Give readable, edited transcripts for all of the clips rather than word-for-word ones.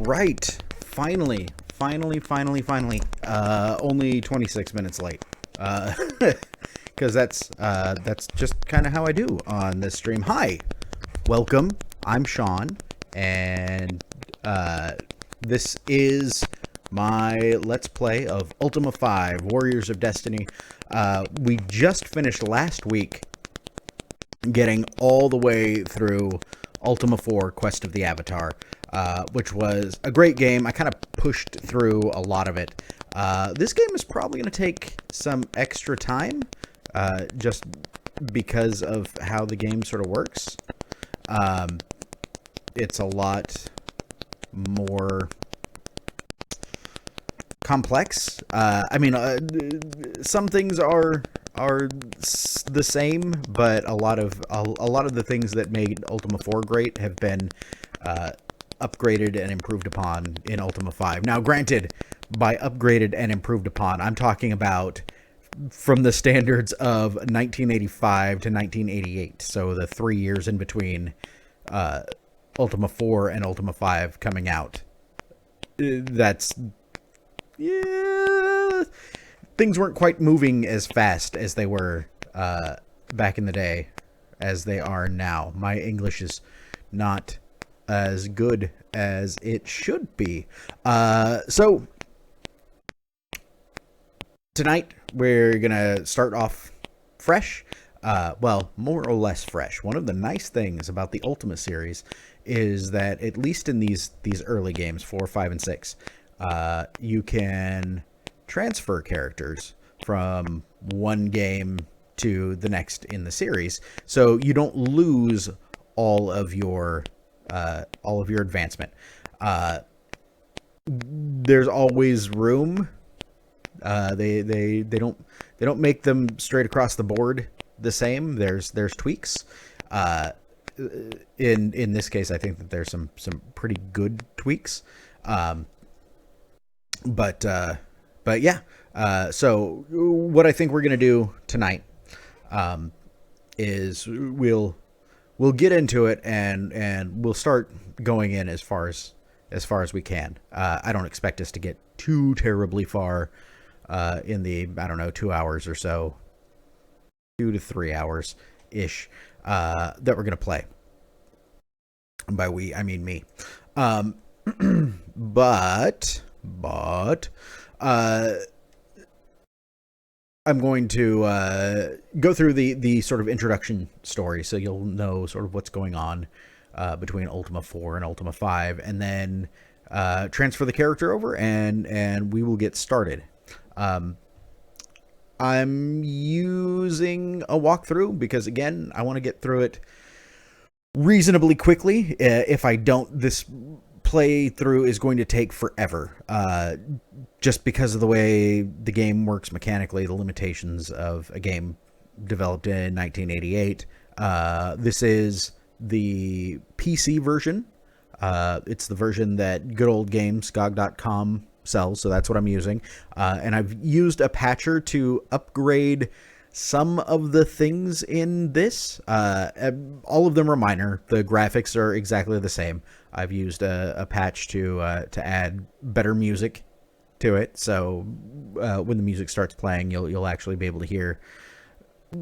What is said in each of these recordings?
right. Finally. Only 26 minutes late. Because that's just kind of how I do on this stream. Hi, welcome. I'm Sean, and this is my Let's Play of Ultima V, Warriors of Destiny. We just finished last week getting all the way through Ultima IV, Quest of the Avatar, which was a great game. I kind of pushed through a lot of it. This game is probably going to take some extra time, just because of how the game sort of works. It's a lot more complex. Some things are the same, but a lot of the things that made Ultima 4 great have been upgraded and improved upon in Ultima 5. Now, granted, by upgraded and improved upon, I'm talking about from the standards of 1985 to 1988, so the 3 years in between Ultima 4 and Ultima 5 coming out. Things weren't quite moving as fast as they were back in the day as they are now. My English is not as good as it should be. So tonight we're gonna start off fresh. Well, more or less fresh. One of the nice things about the Ultima series is that, at least in these early games, 4, 5, and 6, you can transfer characters from one game to the next in the series, so you don't lose all of your advancement. There's always room. They don't make them straight across the board the same. There's tweaks. In this case, I think that there's some pretty good tweaks. But yeah. So what I think we're gonna do tonight is we'll get into it, and we'll start going in as far as we can. I don't expect us to get too terribly far in the, I don't know, 2 hours or so, 2 to 3 hours ish that we're gonna play. And by we, I mean me. But I'm going to go through the sort of introduction story, so you'll know sort of what's going on between Ultima 4 and Ultima 5, and then transfer the character over, and we will get started. I'm using a walkthrough because, again, I want to get through it reasonably quickly. If I don't, this playthrough is going to take forever, just because of the way the game works mechanically, the limitations of a game developed in 1988. This is the PC version. It's the version that good old games, GOG.com, sells, so that's what I'm using. And I've used a patcher to upgrade some of the things in this. All of them are minor. The graphics are exactly the same. I've used a patch to add better music to it, so when the music starts playing, you'll actually be able to hear,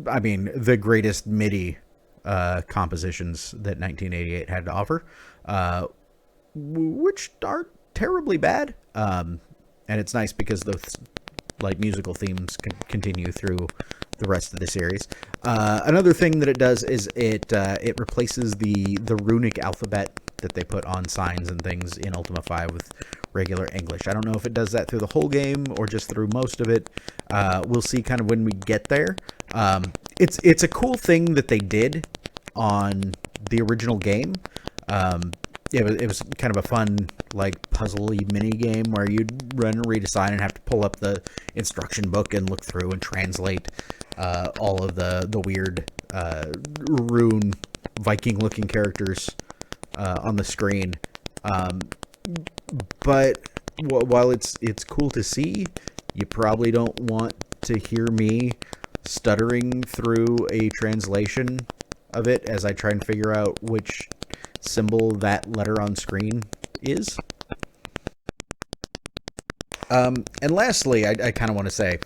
I mean, the greatest MIDI compositions that 1988 had to offer, which aren't terribly bad. And it's nice because those musical themes continue through the rest of the series. Another thing that it does is it replaces the runic alphabet that they put on signs and things in Ultima 5 with regular English. I don't know if it does that through the whole game or just through most of it. We'll see kind of when we get there. It's a cool thing that they did on the original game. It was kind of a fun, puzzle-y mini game where you'd run and read a sign and have to pull up the instruction book and look through and translate all of the weird rune Viking-looking characters on the screen. But while it's cool to see, you probably don't want to hear me stuttering through a translation of it as I try and figure out which symbol that letter on screen is. And lastly, I kind of want to say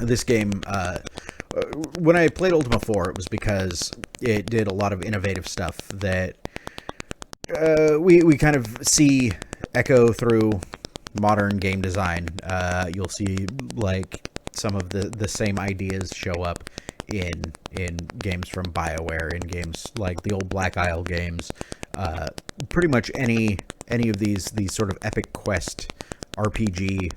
this game, when I played Ultima 4, it was because it did a lot of innovative stuff that we kind of see echo through modern game design. You'll see like some of the same ideas show up in games from BioWare, in games like the old Black Isle games. Pretty much any of these sort of epic quest RPG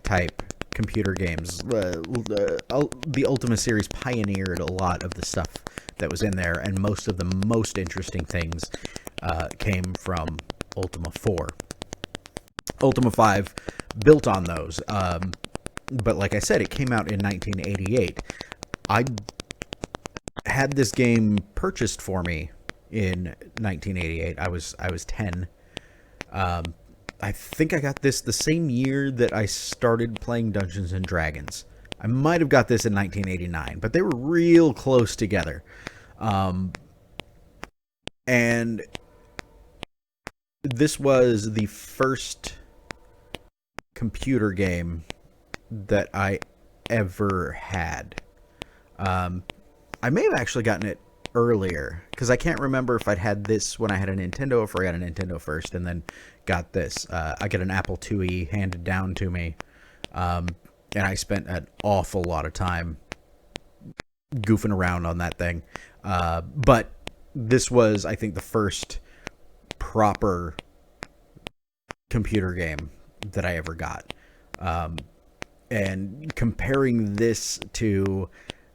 type computer games. The Ultima series pioneered a lot of the stuff that was in there, and most of the most interesting things came from Ultima 4. Ultima 5 built on those, but like I said, it came out in 1988. I had this game purchased for me in 1988. I was 10. I think I got this the same year that I started playing Dungeons and Dragons. I might have got this in 1989, but they were real close together. And this was the first computer game that I ever had. I may have actually gotten it earlier, because I can't remember if I'd had this when I had a Nintendo, or if I got a Nintendo first and then got this. I got an Apple IIe handed down to me, and I spent an awful lot of time goofing around on that thing. But this was, I think, the first proper computer game that I ever got. And comparing this to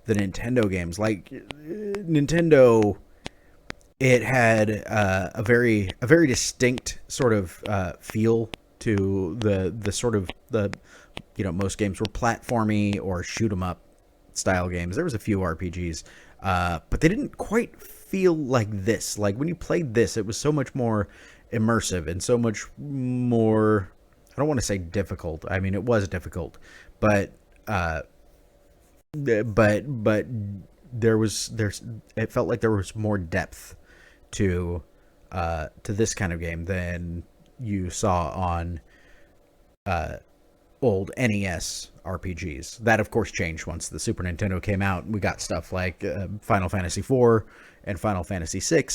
the Nintendo games, like Nintendo, it had a very distinct sort of feel to the sort of most games were platformy or shoot 'em up style games. There was a few RPGs, but they didn't quite feel like this. Like when you played this, it was so much more immersive and so much more, I don't want to say difficult. I mean, it was difficult, but it felt like there was more depth to this kind of game than you saw on old NES RPGs. That of course changed once the Super Nintendo came out. We got stuff like Final Fantasy IV and Final Fantasy VI,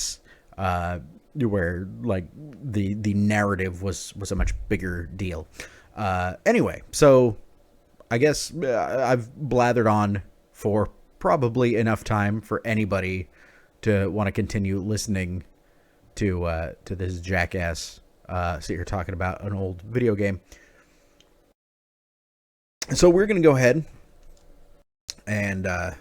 where like the narrative was a much bigger deal. Anyway, so I guess I've blathered on for probably enough time for anybody to want to continue listening to this jackass sit here talking about an old video game. So we're going to go ahead and turn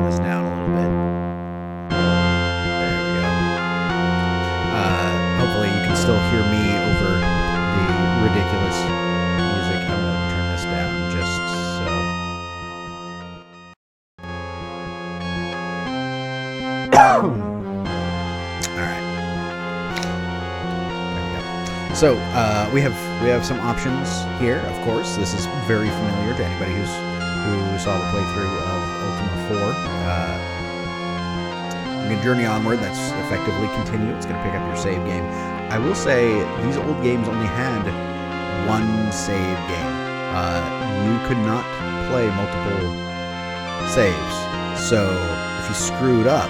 this down a little bit. There we go. Hopefully you can still hear me over the ridiculous music. I'm going to turn this down just so. So we have some options here. Of course, this is very familiar to anybody who saw the playthrough of Ultima 4. I'm going to journey onward. That's effectively continue. It's going to pick up your save game. I will say these old games only had one save game. You could not play multiple saves. So if you screwed up,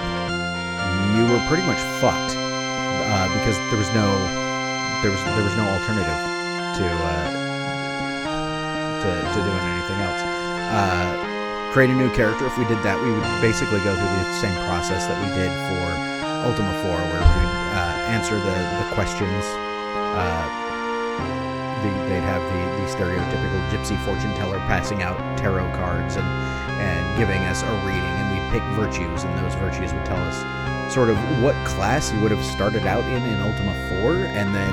you were pretty much fucked because there was no alternative to doing anything else. Create a new character. If we did that, we would basically go through the same process that we did for Ultima 4, where we would answer the questions. They'd have the stereotypical gypsy fortune teller passing out tarot cards and giving us a reading, and we'd pick virtues, and those virtues would tell us sort of what class you would have started out in Ultima 4, and then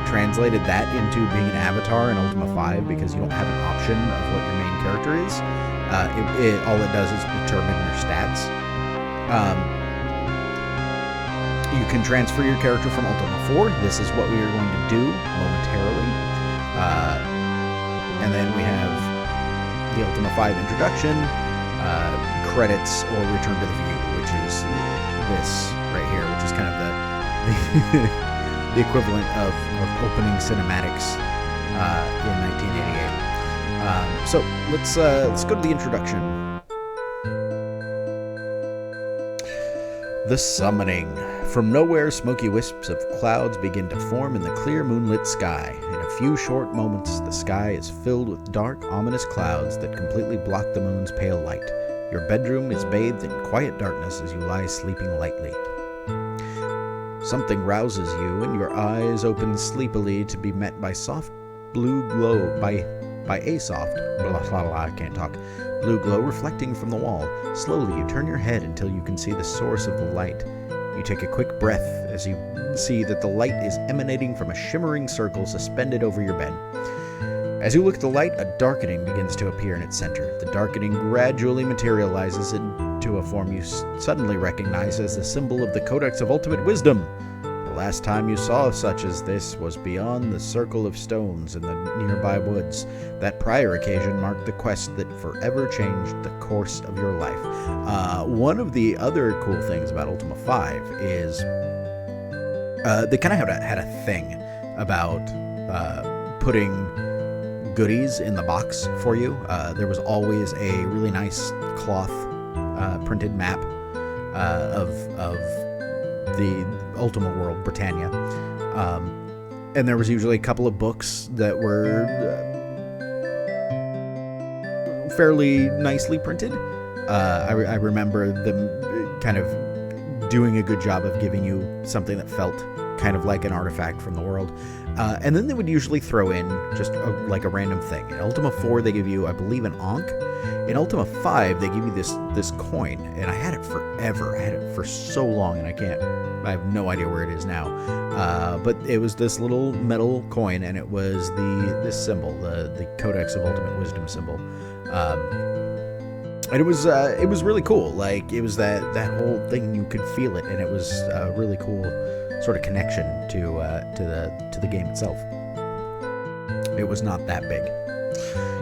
translated that into being an avatar in Ultima 5, because you don't have an option of what your main character is. All it does is determine your stats. You can transfer your character from Ultima 4. This is what we are going to do momentarily. And then we have the Ultima 5 introduction, credits or return to the view, which is this right here, which is kind of the the equivalent of opening cinematics in 1988. So let's go to the introduction. The Summoning. From nowhere, smoky wisps of clouds begin to form in the clear moonlit sky. In a few short moments, the sky is filled with dark, ominous clouds that completely block the moon's pale light. Your bedroom is bathed in quiet darkness as you lie sleeping lightly. Something rouses you, and your eyes open sleepily to be met by soft blue glow, by a soft, I can't talk, blue glow reflecting from the wall. Slowly, you turn your head until you can see the source of the light. You take a quick breath as you see that the light is emanating from a shimmering circle suspended over your bed. As you look at the light, a darkening begins to appear in its center. The darkening gradually materializes into a form you suddenly recognize as the symbol of the Codex of Ultimate Wisdom. The last time you saw such as this was beyond the circle of stones in the nearby woods. That prior occasion marked the quest that forever changed the course of your life. One of the other cool things about Ultima V is they kind of had a thing about putting goodies in the box for you. There was always a really nice cloth printed map of the Ultima world, Britannia. And there was usually a couple of books that were fairly nicely printed. I remember them kind of doing a good job of giving you something that felt kind of like an artifact from the world. And then they would usually throw in just like a random thing. In Ultima IV, they give you, I believe, an Ankh. In Ultima V, they give you this coin, and I had it forever. I had it for so long, and I have no idea where it is now. But it was this little metal coin, and it was this symbol, the Codex of Ultimate Wisdom symbol. And it was really cool. Like, it was that whole thing, you could feel it, and it was a really cool sort of connection to the game itself. It was not that big.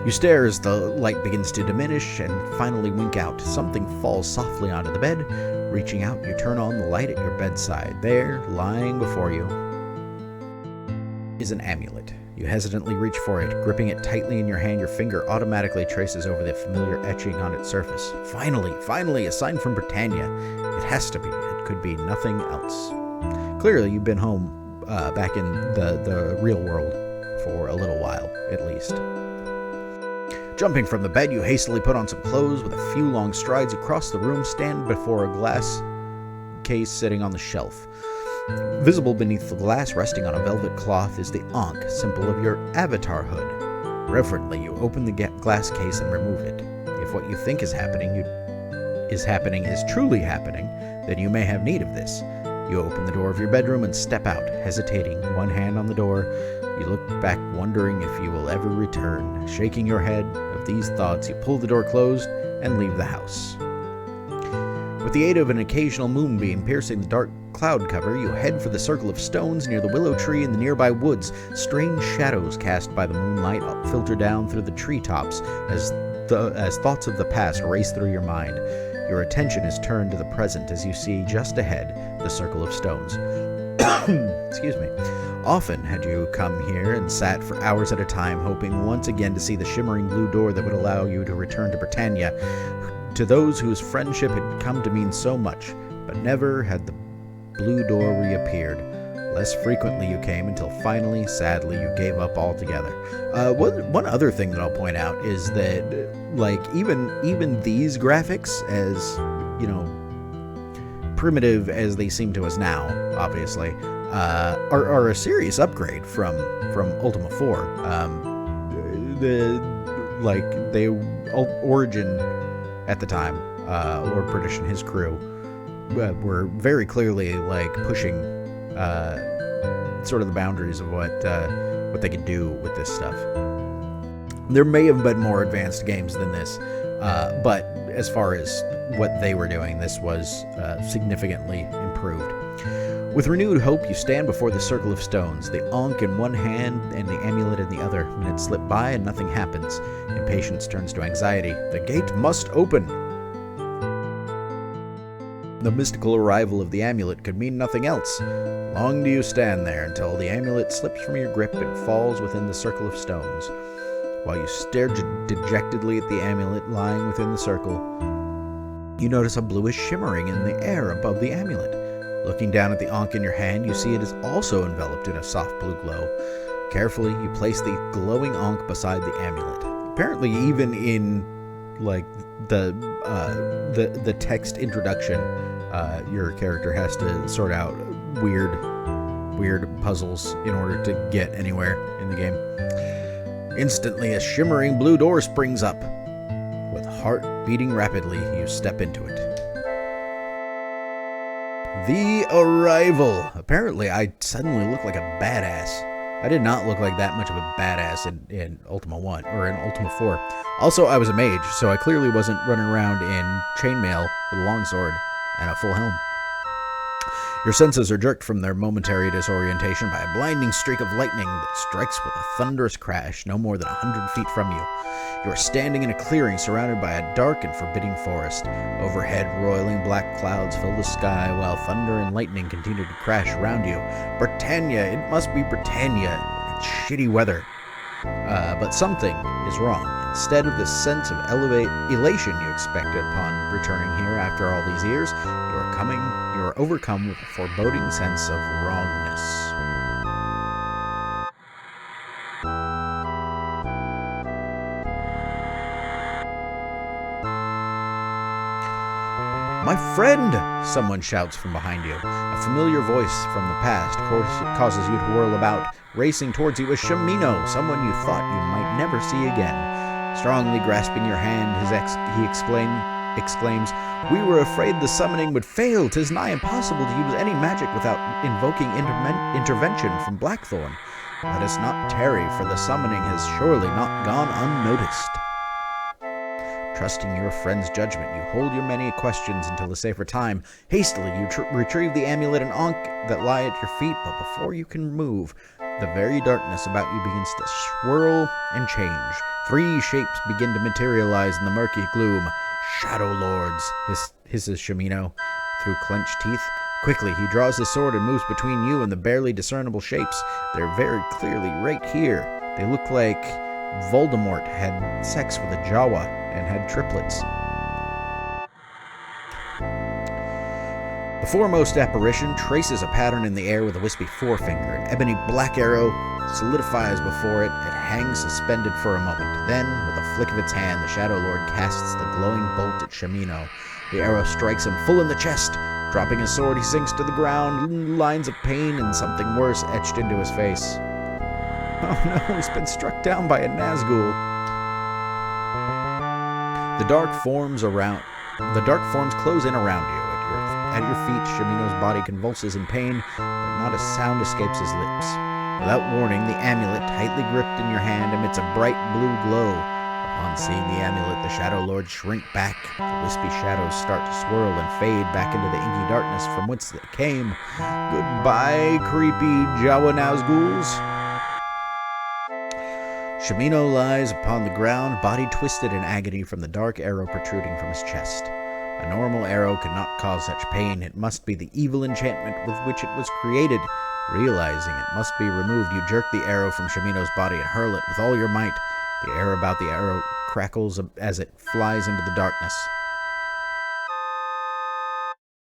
You stare as the light begins to diminish and finally wink out. Something falls softly onto the bed. Reaching out, you turn on the light at your bedside. There, lying before you, is an amulet. You hesitantly reach for it. Gripping it tightly in your hand, your finger automatically traces over the familiar etching on its surface. Finally, a sign from Britannia. It has to be. It could be nothing else. Clearly, you've been home back in the real world for a little while, at least. Jumping from the bed, you hastily put on some clothes. With a few long strides, you cross the room, stand before a glass case sitting on the shelf. Visible beneath the glass, resting on a velvet cloth, is the Ankh, symbol of your avatarhood. Reverently, you open the glass case and remove it. If what you think is happening is truly happening, then you may have need of this. You open the door of your bedroom and step out, hesitating, one hand on the door. You look back, wondering if you will ever return. Shaking your head of these thoughts, you pull the door closed and leave the house. With the aid of an occasional moonbeam piercing the dark cloud cover, you head for the circle of stones near the willow tree in the nearby woods. Strange shadows cast by the moonlight filter down through the treetops as thoughts of the past race through your mind. Your attention is turned to the present as you see just ahead the circle of stones. Excuse me. Often had you come here and sat for hours at a time, hoping once again to see the shimmering blue door that would allow you to return to Britannia, to those whose friendship had come to mean so much, but never had the blue door reappeared. Less frequently you came until finally, sadly, you gave up altogether. One other thing that I'll point out is that, like, even these graphics, as, you know, primitive as they seem to us now, obviously, are a serious upgrade from Ultima IV. The Origin at the time, Lord British and his crew, were very clearly like pushing sort of the boundaries of what they could do with this stuff. There may have been more advanced games than this, but as far as what they were doing, this was significantly improved. With renewed hope, you stand before the circle of stones, the Ankh in one hand and the amulet in the other. Minutes slip by and nothing happens. Impatience turns to anxiety. The gate must open. The mystical arrival of the amulet could mean nothing else. Long do you stand there until the amulet slips from your grip and falls within the circle of stones. While you stare dejectedly at the amulet lying within the circle, you notice a bluish shimmering in the air above the amulet. Looking down at the ankh in your hand, you see it is also enveloped in a soft blue glow. Carefully, you place the glowing ankh beside the amulet. Apparently, even in like the text introduction, your character has to sort out weird puzzles in order to get anywhere in the game. Instantly, a shimmering blue door springs up. With heart beating rapidly, you step into it. The arrival. Apparently, I suddenly look like a badass. I did not look like that much of a badass in Ultima 1 or in Ultima 4. Also, I was a mage, so I clearly wasn't running around in chainmail with a longsword and a full helm. Your senses are jerked from their momentary disorientation by a blinding streak of lightning that strikes with a thunderous crash no more than 100 feet from you. You are standing in a clearing surrounded by a dark and forbidding forest. Overhead, roiling black clouds fill the sky while thunder and lightning continue to crash around you. Britannia, it must be Britannia. It's shitty weather. But something is wrong. Instead of the sense of elation you expected upon returning here after all these years, you are overcome with a foreboding sense of wrongness. My friend! Someone shouts from behind you. A familiar voice from the past causes you to whirl about. Racing towards you is Shimino, someone you thought you might never see again. Strongly grasping your hand, he exclaims, "We were afraid the summoning would fail. 'Tis nigh impossible to use any magic without invoking intervention from Blackthorn. Let us not tarry, for the summoning has surely not gone unnoticed." Trusting your friend's judgment, you hold your many questions until a safer time. Hastily, you retrieve the amulet and ankh that lie at your feet, but before you can move, the very darkness about you begins to swirl and change. 3 shapes begin to materialize in the murky gloom. Shadowlords, hisses Shimino through clenched teeth. Quickly, he draws his sword and moves between you and the barely discernible shapes. They're very clearly right here. They look like Voldemort had sex with a Jawa and had triplets. The foremost apparition traces a pattern in the air with a wispy forefinger. An ebony black arrow solidifies before it. It hangs suspended for a moment. Then, with a flick of its hand, the Shadowlord casts the glowing bolt at Shimino. The arrow strikes him full in the chest. Dropping his sword, he sinks to the ground, lines of pain and something worse etched into his face. Oh no, he's been struck down by a Nazgul. The dark forms close in around you. At your feet, Shimino's body convulses in pain, but not a sound escapes his lips. Without warning, the amulet, tightly gripped in your hand, emits a bright blue glow. Upon seeing the amulet, the Shadowlords shrink back. The wispy shadows start to swirl and fade back into the inky darkness from whence they came. Goodbye, creepy Jawa Nazguls. Shimino lies upon the ground, body twisted in agony from the dark arrow protruding from his chest. A normal arrow could not cause such pain. It must be the evil enchantment with which it was created. Realizing it must be removed, you jerk the arrow from Shimino's body and hurl it with all your might. The air about the arrow crackles as it flies into the darkness.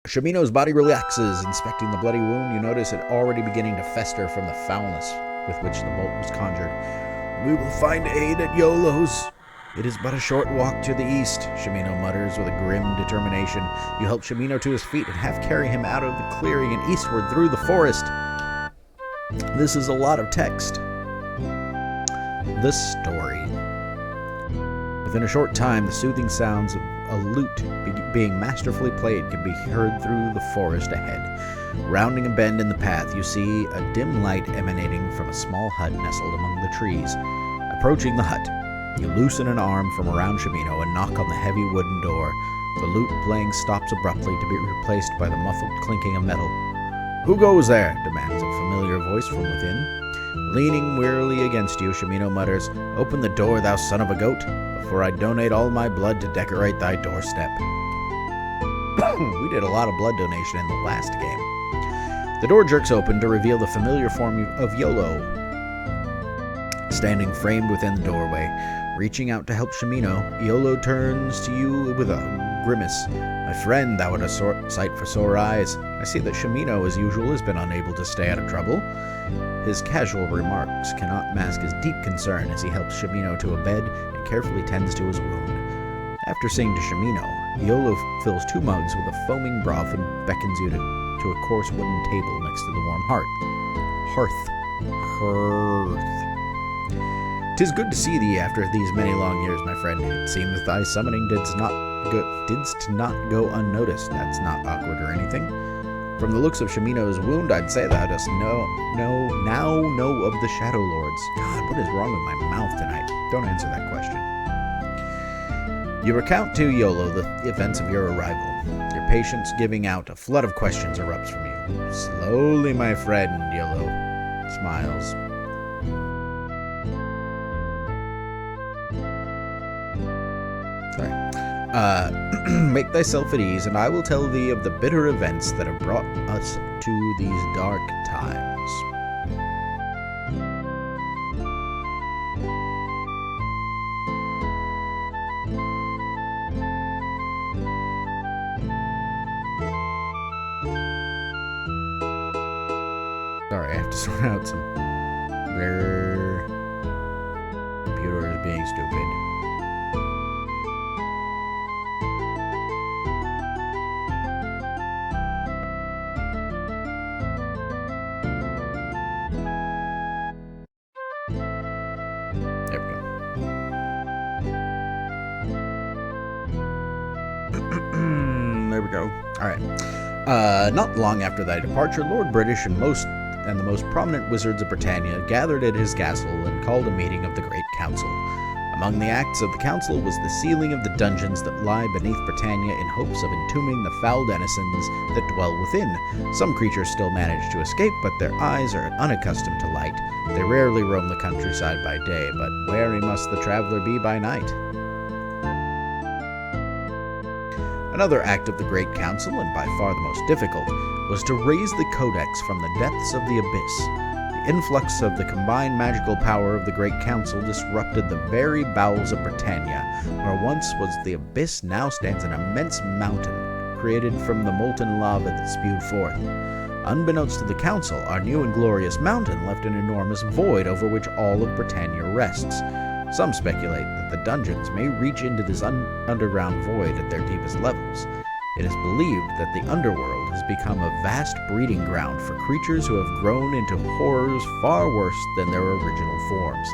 Shimino's body relaxes. Inspecting the bloody wound, you notice it already beginning to fester from the foulness with which the bolt was conjured. "We will find aid at Yolo's. It is but a short walk to the east," Shimino mutters with a grim determination. You help Shimino to his feet and half carry him out of the clearing and eastward through the forest. This is a lot of text. The story. Within a short time, the soothing sounds of a lute being masterfully played can be heard through the forest ahead. Rounding a bend in the path, you see a dim light emanating from a small hut nestled among the trees. Approaching the hut, you loosen an arm from around Shimino and knock on the heavy wooden door. The lute playing stops abruptly to be replaced by the muffled clinking of metal. "Who goes there?" demands a familiar voice from within. Leaning wearily against you, Shimino mutters, "Open the door, thou son of a goat, before I donate all my blood to decorate thy doorstep." We did a lot of blood donation in the last game. The door jerks open to reveal the familiar form of Yolo, standing framed within the doorway. Reaching out to help Shimino, Yolo turns to you with a grimace. My friend, thou art a sight for sore eyes. I see that Shimino, as usual, has been unable to stay out of trouble. His casual remarks cannot mask his deep concern as he helps Shimino to a bed and carefully tends to his wound. After saying to Shimino, Yolo fills 2 mugs with a foaming broth and beckons you to a coarse wooden table next to the warm hearth. 'Tis good to see thee after these many long years, my friend. It seems thy summoning didst not go unnoticed. That's not awkward or anything. From the looks of Shimino's wound, I'd say thou dost know of the Shadowlords. God, what is wrong with my mouth tonight? Don't answer that question. You recount to Yolo the events of your arrival. Your patience giving out, a flood of questions erupts from you. Slowly, my friend, Yolo smiles. Make thyself at ease, and I will tell thee of the bitter events that have brought us to these dark times. Sorry, I have to sort out some... Their computer is being stupid. There we go. Alright. Not long after thy departure, Lord British and the most prominent wizards of Britannia gathered at his castle and called a meeting of the Great Council. Among the acts of the council was the sealing of the dungeons that lie beneath Britannia in hopes of entombing the foul denizens that dwell within. Some creatures still manage to escape, but their eyes are unaccustomed to light. They rarely roam the countryside by day, but wary must the traveler be by night. Another act of the Great Council, and by far the most difficult, was to raise the Codex from the depths of the abyss. The influx of the combined magical power of the Great Council disrupted the very bowels of Britannia. Where once was the abyss, now stands an immense mountain, created from the molten lava that spewed forth. Unbeknownst to the Council, our new and glorious mountain left an enormous void over which all of Britannia rests. Some speculate that the dungeons may reach into this underground void at their deepest levels. It is believed that the underworld has become a vast breeding ground for creatures who have grown into horrors far worse than their original forms.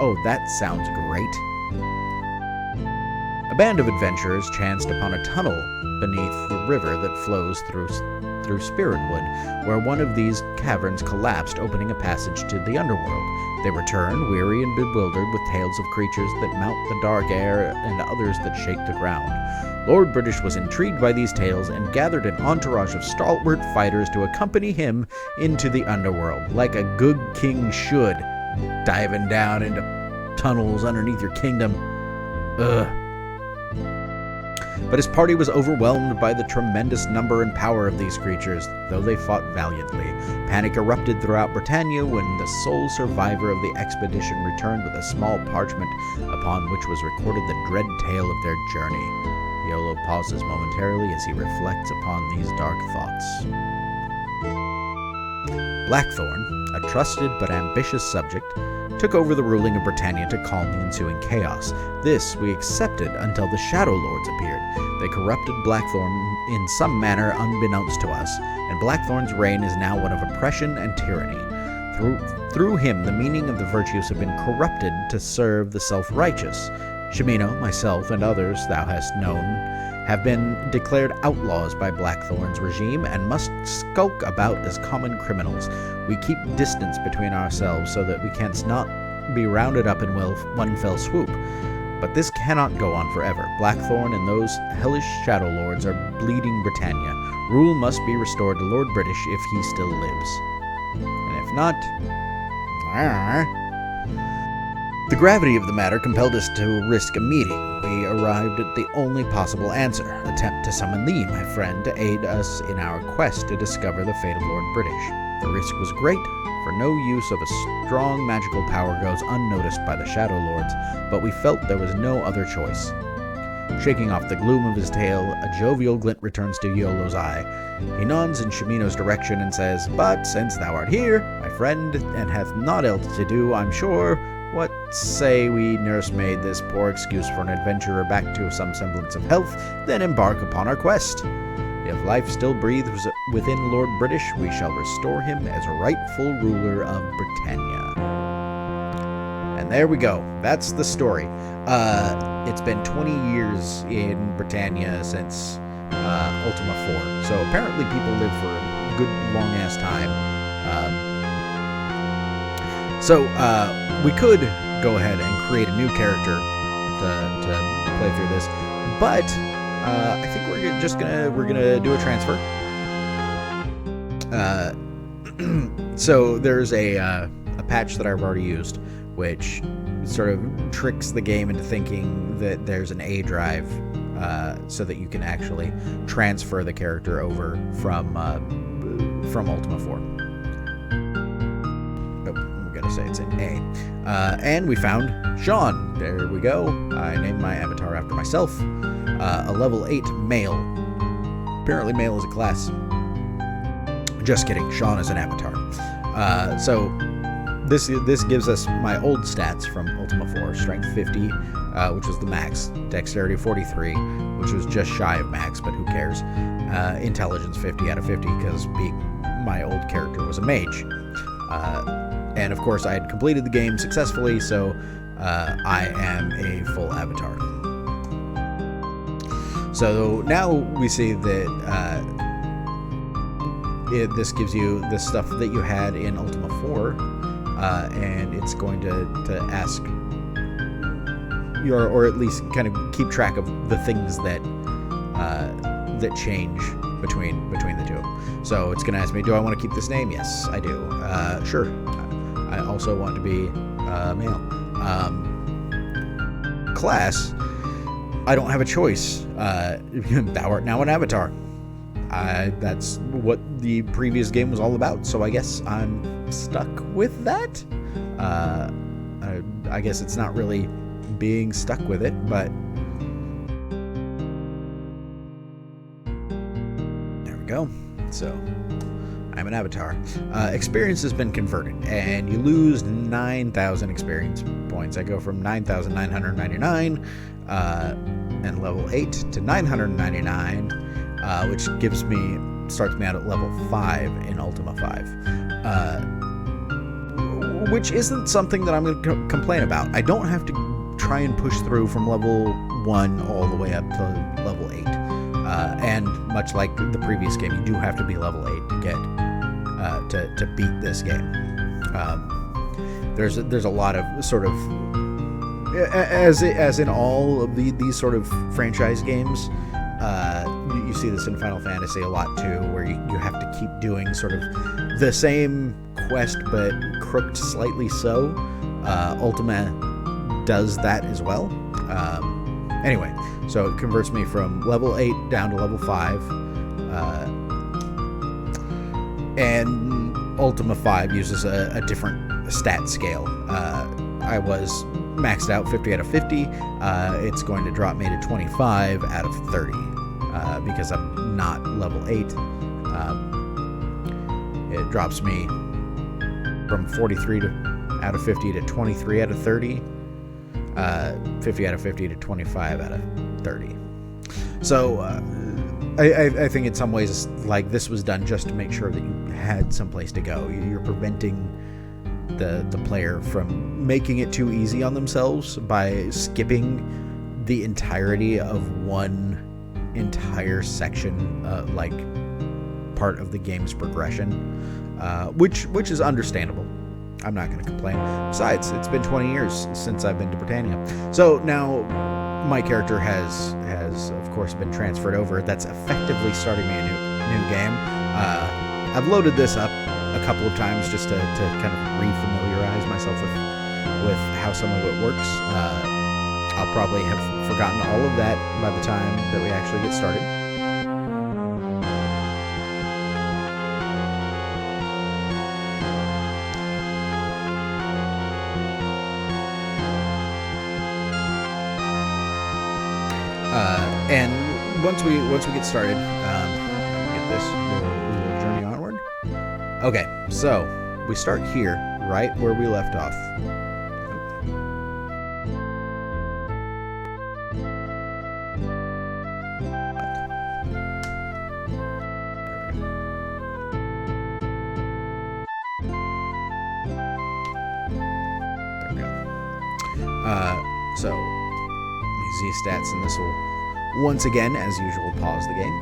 Oh, that sounds great. A band of adventurers chanced upon a tunnel beneath the river that flows through Spiritwood, where one of these caverns collapsed, opening a passage to the underworld. They return, weary and bewildered, with tales of creatures that mount the dark air and others that shake the ground. Lord British was intrigued by these tales and gathered an entourage of stalwart fighters to accompany him into the underworld, like a good king should, diving down into tunnels underneath your kingdom. But his party was overwhelmed by the tremendous number and power of these creatures, though they fought valiantly. Panic erupted throughout Britannia when the sole survivor of the expedition returned with a small parchment upon which was recorded the dread tale of their journey. Yolo pauses momentarily as he reflects upon these dark thoughts. Blackthorn, a trusted but ambitious subject, took over the ruling of Britannia to calm the ensuing chaos. This we accepted until the Shadowlords appeared. They corrupted Blackthorn in some manner unbeknownst to us, and Blackthorn's reign is now one of oppression and tyranny. Through him, the meaning of the virtues have been corrupted to serve the self-righteous. Shimino, myself, and others thou hast known have been declared outlaws by Blackthorn's regime and must skulk about as common criminals. We keep distance between ourselves so that we canst not be rounded up in one fell swoop. But this cannot go on forever. Blackthorn and those hellish Shadowlords are bleeding Britannia. Rule must be restored to Lord British if he still lives. And if not... The gravity of the matter compelled us to risk a meeting. We arrived at the only possible answer, attempt to summon thee, my friend, to aid us in our quest to discover the fate of Lord British. The risk was great, for no use of a strong magical power goes unnoticed by the Shadowlords, but we felt there was no other choice. Shaking off the gloom of his tail, a jovial glint returns to Iolo's eye. He nods in Shimino's direction and says, "But since thou art here, my friend, and hath naught else to do, I'm sure, what say we nursemaid this poor excuse for an adventurer back to some semblance of health, then embark upon our quest? If life still breathes within Lord British, we shall restore him as rightful ruler of Britannia." And there we go. That's the story. It's been 20 years in Britannia since Ultima IV. So apparently people live for a good long-ass time. We could go ahead and create a new character to play through this, but I think we're gonna do a transfer. So there's a patch that I've already used, which sort of tricks the game into thinking that there's an A drive, so that you can actually transfer the character over from Ultima 4. I'm gonna say it's an A. And we found Sean. There we go. I named my avatar after myself. A level 8 male. Apparently male is a class. Just kidding. Sean is an avatar. So this gives us my old stats from Ultima 4. Strength 50, which was the max. Dexterity 43, which was just shy of max, but who cares. Intelligence 50 out of 50, because my old character was a mage. And of course I had completed the game successfully, so I am a full avatar. So now we see that this gives you the stuff that you had in Ultima 4, and it's going to ask or at least kind of keep track of the things that change between the two. So it's going to ask me, do I want to keep this name? Yes, I do. Sure. I also want to be male. Class, I don't have a choice. Thou art now an avatar. That's what the previous game was all about, so I guess I'm stuck with that. I guess it's not really being stuck with it, but there we go. So I'm an avatar. Experience has been converted, and you lose 9,000 experience points. I go from 9,999 and level 8 to 999, which starts me out at level 5 in Ultima 5. Which isn't something that I'm going to complain about. I don't have to try and push through from level 1 all the way up to level 8. And much like the previous game, you do have to be level 8 to get to beat this game. There's a lot of sort of, as in all of these sort of franchise games, you see this in Final Fantasy a lot too, where you have to keep doing sort of the same quest but crooked slightly so. Ultima does that as well. Anyway, so it converts me from level 8 down to level 5. And Ultima 5 uses a different stat scale. I was maxed out 50 out of 50. It's going to drop me to 25 out of 30 because I'm not level 8. It drops me from 43 out of 50 to 23 out of 30. 50 out of 50 to 25 out of 30. So I think in some ways like this was done just to make sure that you had someplace to go. You're preventing the player from making it too easy on themselves by skipping the entirety of one entire section, like part of the game's progression, which is understandable. I'm not going to complain. Besides, it's been 20 years since I've been to Britannia. So now my character has of course been transferred over. That's effectively starting me a new game. I've loaded this up a couple of times just to kind of refamiliarize myself with how some of it works. I'll probably have forgotten all of that by the time that we actually get started. And once we get started, get this, we will journey onward. Okay, so we start here, right where we left off. There we go. So Z stats, and this will once again, as usual, pause the game.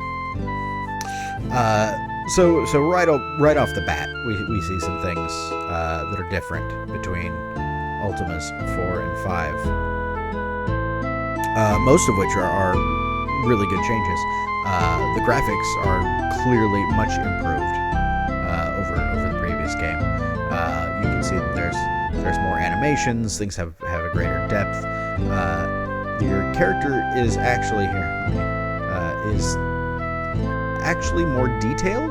So right off the bat, we see some things that are different between Ultimas 4 and 5. Most of which are really good changes. The graphics are clearly much improved over the previous game. You can see that there's more animations. Things have a greater depth. Your character is actually more detailed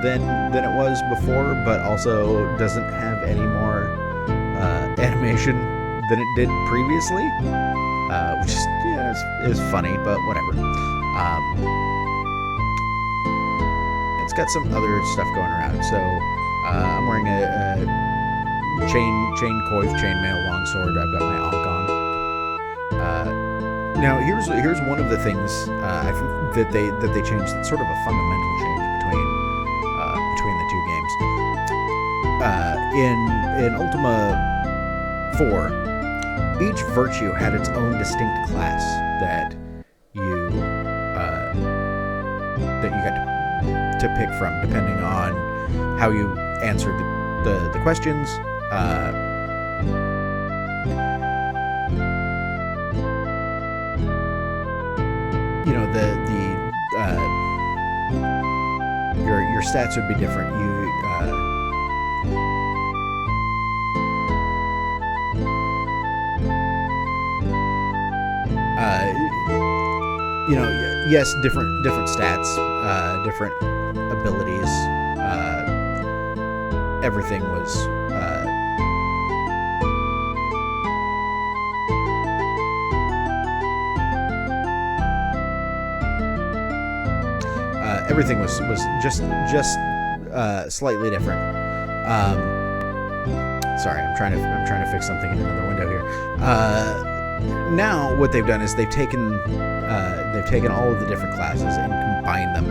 than it was before, but also doesn't have any more animation than it did previously, which is funny, but whatever. It's got some other stuff going around. So I'm wearing a chain coif chainmail longsword. I've got my Ankh on. Now here's one of the things I think that they changed. That's sort of a fundamental change between the two games. In Ultima 4, each virtue had its own distinct class that you got to pick from, depending on how you answered the questions. Your stats would be different. Yes, different stats, different abilities. Everything was everything was just slightly different. Sorry, I'm trying to fix something in another window here. Now what they've done is they've taken all of the different classes and combined them,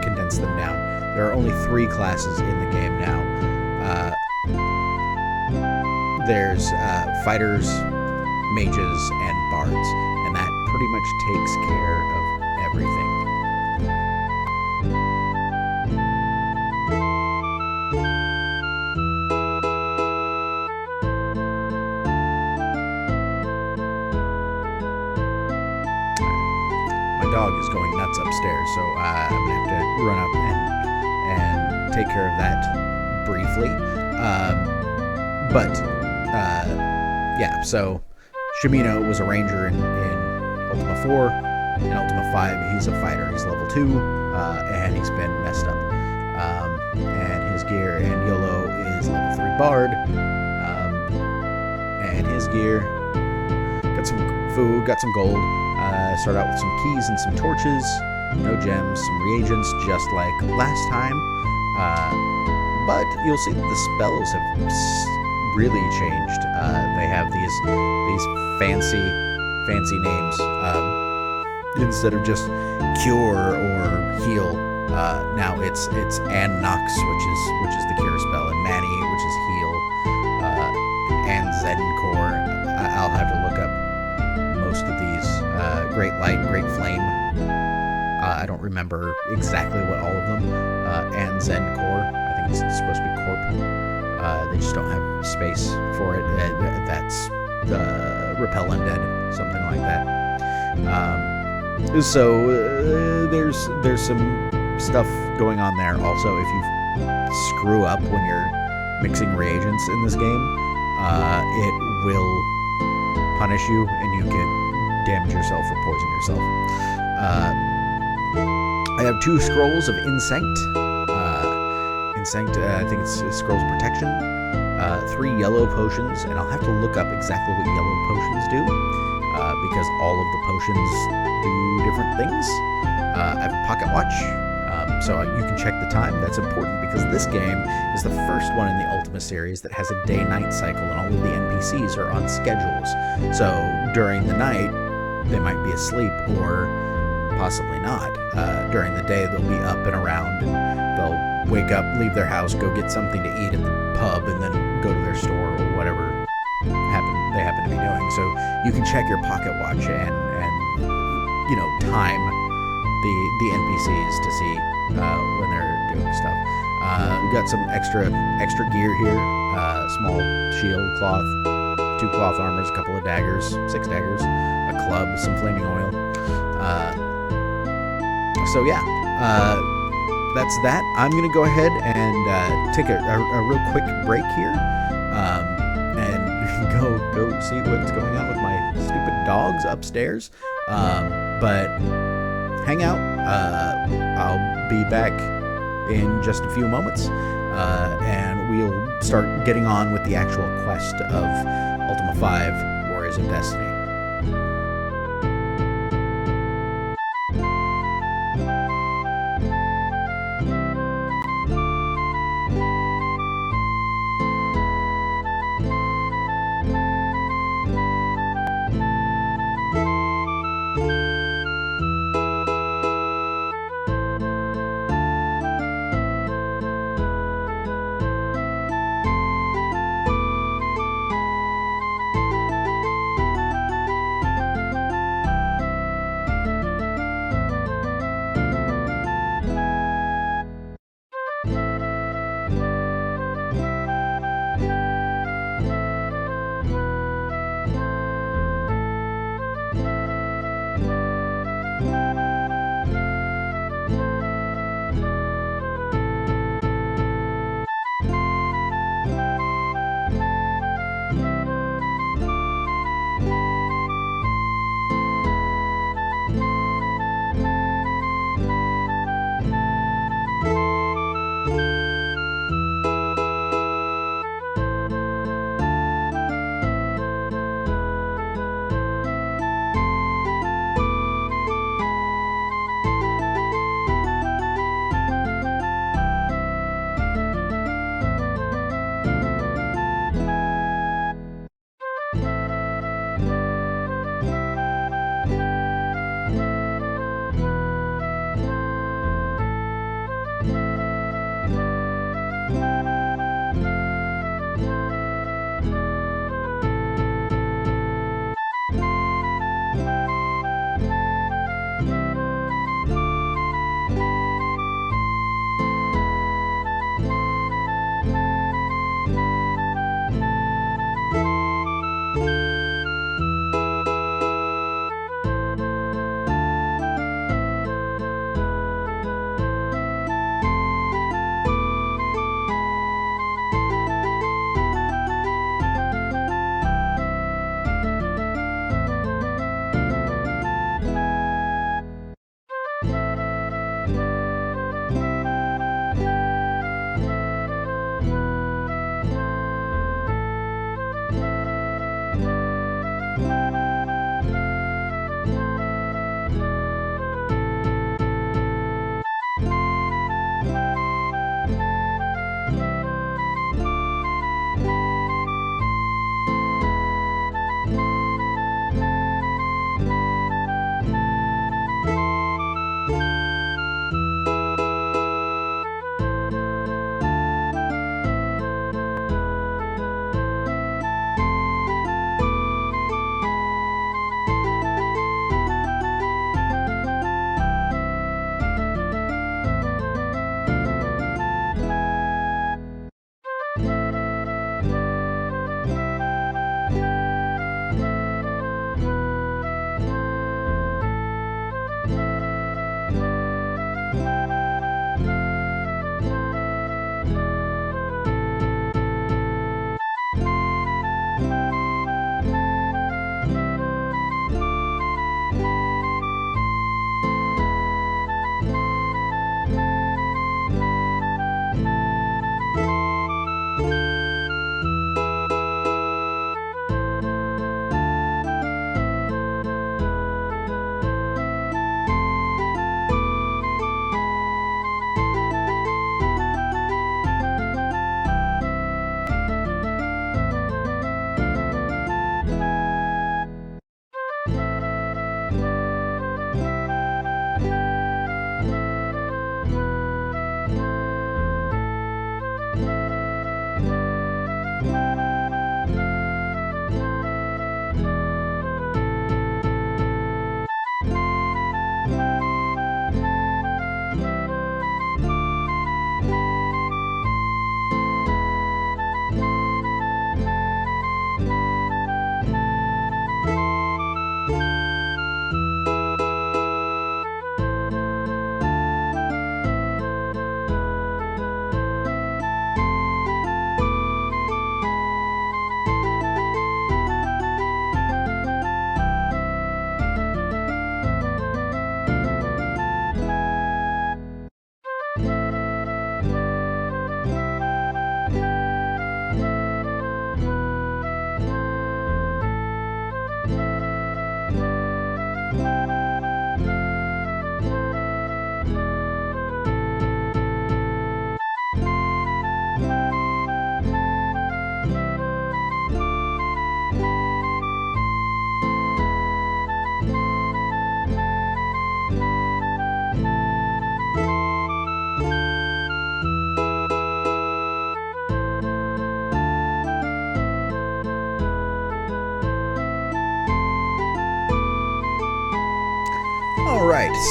condensed them down. There are only 3 classes in the game now. There's fighters, mages, and bards, and that pretty much takes care of everything. Dog is going nuts upstairs, so I'm gonna have to run up and take care of that briefly. So Shimino was a ranger in Ultima 4. In Ultima 5, he's a fighter. He's level 2, and he's been messed up. And his gear, and Yolo is level 3 bard, and his gear, got some food, got some gold. Start out with some keys and some torches, no gems, some reagents, just like last time. But you'll see that the spells have really changed. They have these fancy names. Instead of just cure or heal, now it's Annox, which is the cure spell, and Mani, which is heal, and Zencore. I'll have to look up most of these. Great Light, Great Flame. I don't remember exactly what all of them. And Zencore. I think it's supposed to be Corp. They just don't have space for it. That's Repel Undead, something like that. There's some stuff going on there. Also, if you screw up when you're mixing reagents in this game, it will punish you and you can damage yourself or poison yourself. I have 2 scrolls of Insect. I think it's scrolls of protection. 3 yellow potions, and I'll have to look up exactly what yellow potions do, because all of the potions do different things. I have a pocket watch, so you can check the time. That's important because this game is the first one in the Ultima series that has a day-night cycle, and all of the NPCs are on schedules. So during the night, they might be asleep, or possibly not. During the day, they'll be up and around, and they'll wake up, leave their house, go get something to eat at the pub, and then go to their store or whatever they happen to be doing. So you can check your pocket watch and time the NPCs to see when they're doing stuff. We've got some extra gear here: small shield, cloth, 2 cloth armors, a couple of daggers, 6 daggers, a club, some flaming oil. So yeah, that's that. I'm going to go ahead and take a real quick break here, and go see what's going on with my stupid dogs upstairs. But hang out. I'll be back in just a few moments, and we'll start getting on with the actual quest of Ultima V, Warriors of Destiny.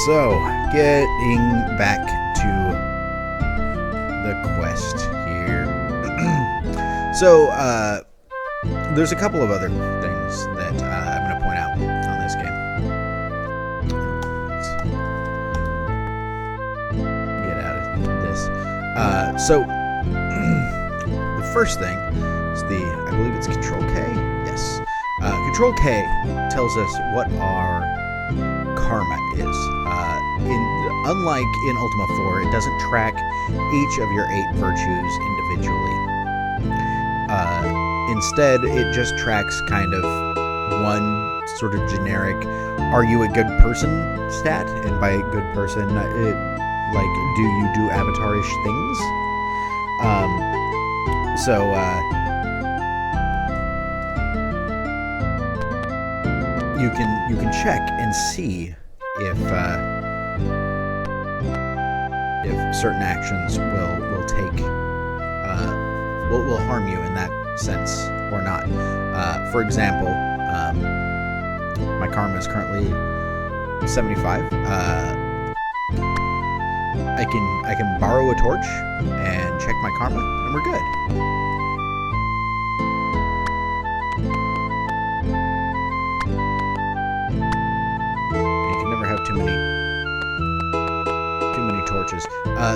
so getting back to the quest here. So, there's a couple of other things that I'm going to point out on this game. Let's get out of this. So, the first thing is I believe it's Control K? Yes. Control K tells us what our karma is. Unlike in Ultima IV, it doesn't track each of your 8 virtues individually. Instead, it just tracks kind of one sort of generic, are you a good person stat? And by good person, do you do avatarish things? You can check and see if certain actions will take will harm you in that sense or not. For example, my karma is currently 75. I can borrow a torch and check my karma, and we're good. Torches.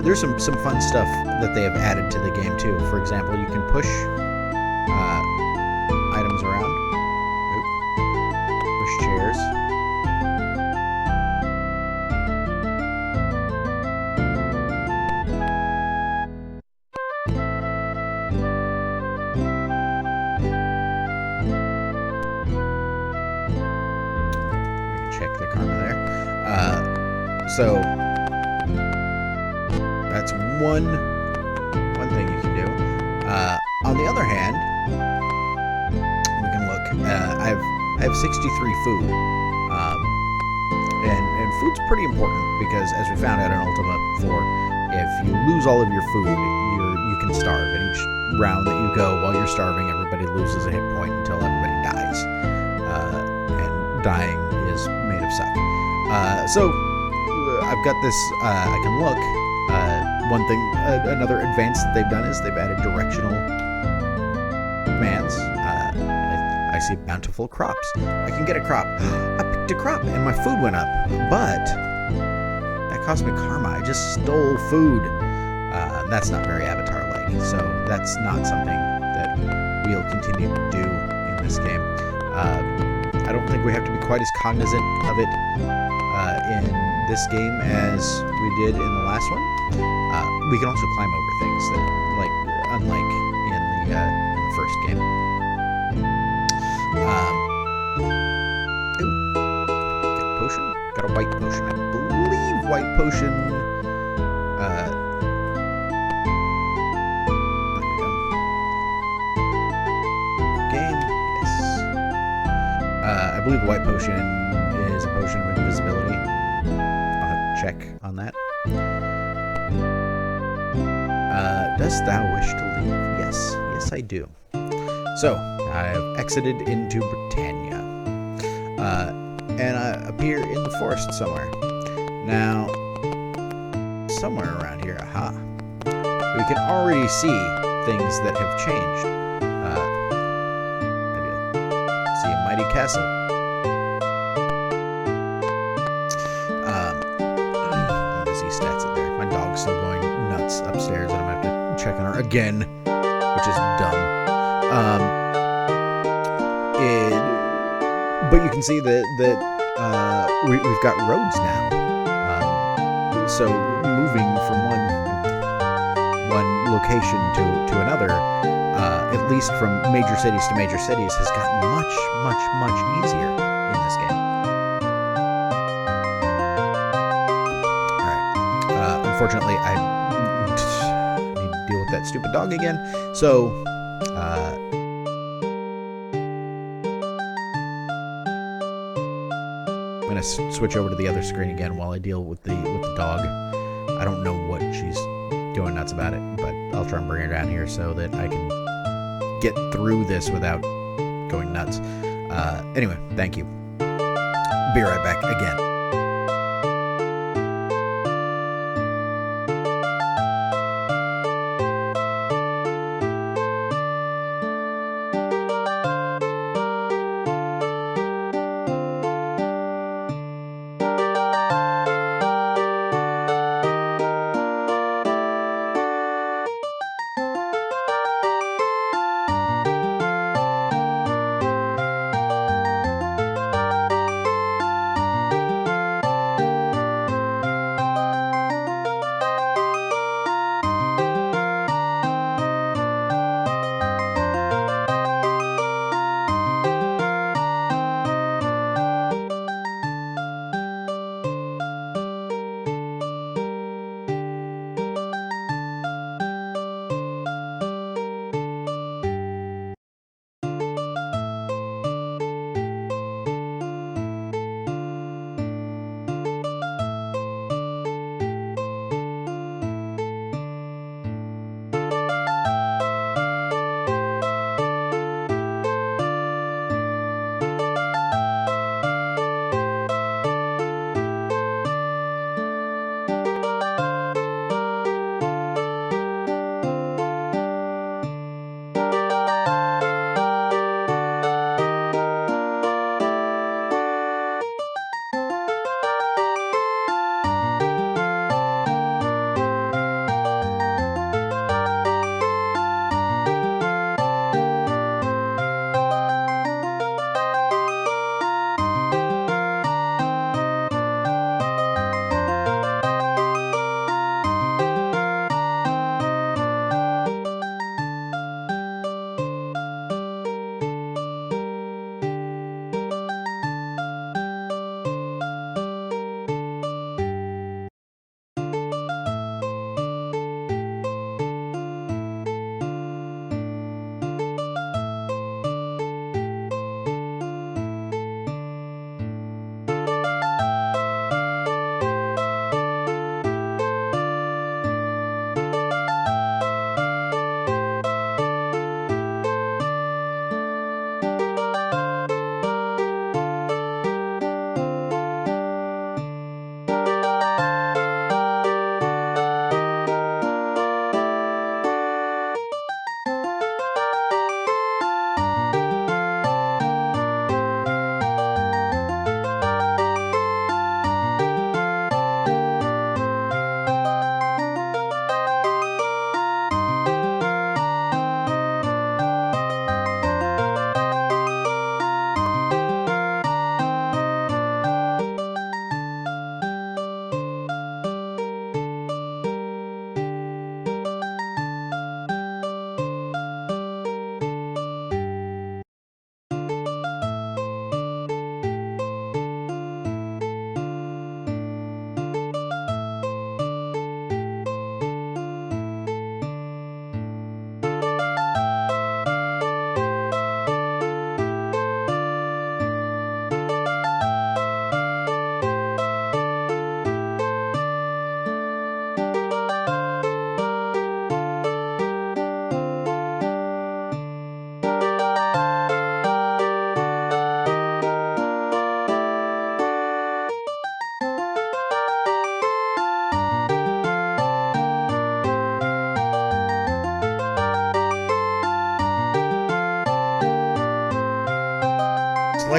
There's some fun stuff that they have added to the game too. For example, you can push items around. Push chairs. We can check the karma there. So that's one thing you can do. On the other hand, we can look. I have 63 food, and food's pretty important because, as we found out in Ultima IV, if you lose all of your food, you can starve. And each round that you go while you're starving, everybody loses a hit point until everybody dies. And dying is made of suck. So I've got this. I can look. One thing, another advance that they've done is they've added directional commands. I see bountiful crops. I can get a crop. I picked a crop and my food went up, but that cost me karma. I just stole food. That's not very Avatar-like, so that's not something that we'll continue to do in this game. I don't think we have to be quite as cognizant of it in this game as we did in the last one. We can also climb over things that, unlike in the first game. Get a potion. Got a white potion. I believe white potion. There we go. Game. Yes. I believe white potion is a potion of invisibility. I'll have to check on that. Dost thou wish to leave? Yes. Yes, I do. So, I have exited into Britannia. And I appear in the forest somewhere. Now, somewhere around here, aha. We can already see things that have changed. I see a mighty castle. Stats in there. My dog's still going nuts upstairs, and I'm gonna have to check on her again, which is dumb. But you can see that we've got roads now. So moving from one location to another, at least from major cities to major cities, has gotten much easier in this game. Unfortunately, I need to deal with that stupid dog again. So, I'm gonna switch over to the other screen again while I deal with the dog. I don't know what she's doing nuts about it, but I'll try and bring her down here so that I can get through this without going nuts. Anyway, thank you. Be right back again.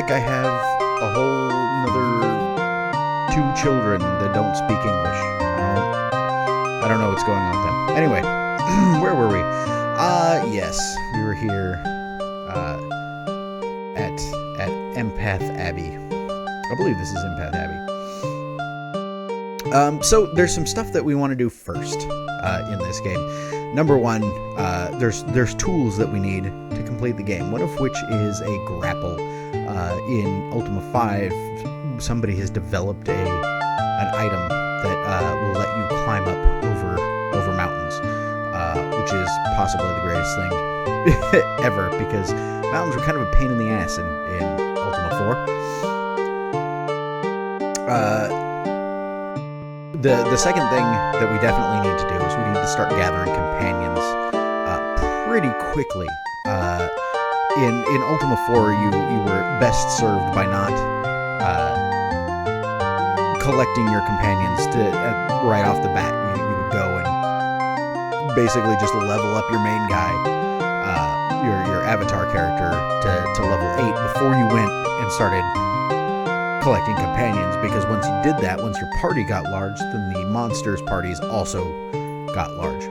like I have a whole another 2 children that don't speak English. I don't know what's going on with them. Anyway, where were we? Yes, we were here at Empath Abbey. I believe this is Empath Abbey. So there's some stuff that we want to do first in this game. Number one, there's tools that we need to complete the game. One of which is a grapple. In Ultima V, somebody has developed an item that will let you climb up over mountains, which is possibly the greatest thing ever, because mountains were kind of a pain in the ass in Ultima IV. The second thing that we definitely need to do is we need to start gathering companions pretty quickly. In Ultima IV, you were best served by not collecting your companions right off the bat. You would go and basically just level up your main guy, your avatar character, to level 8 before you went and started collecting companions, because once you did that, once your party got large, then the monsters' parties also got large.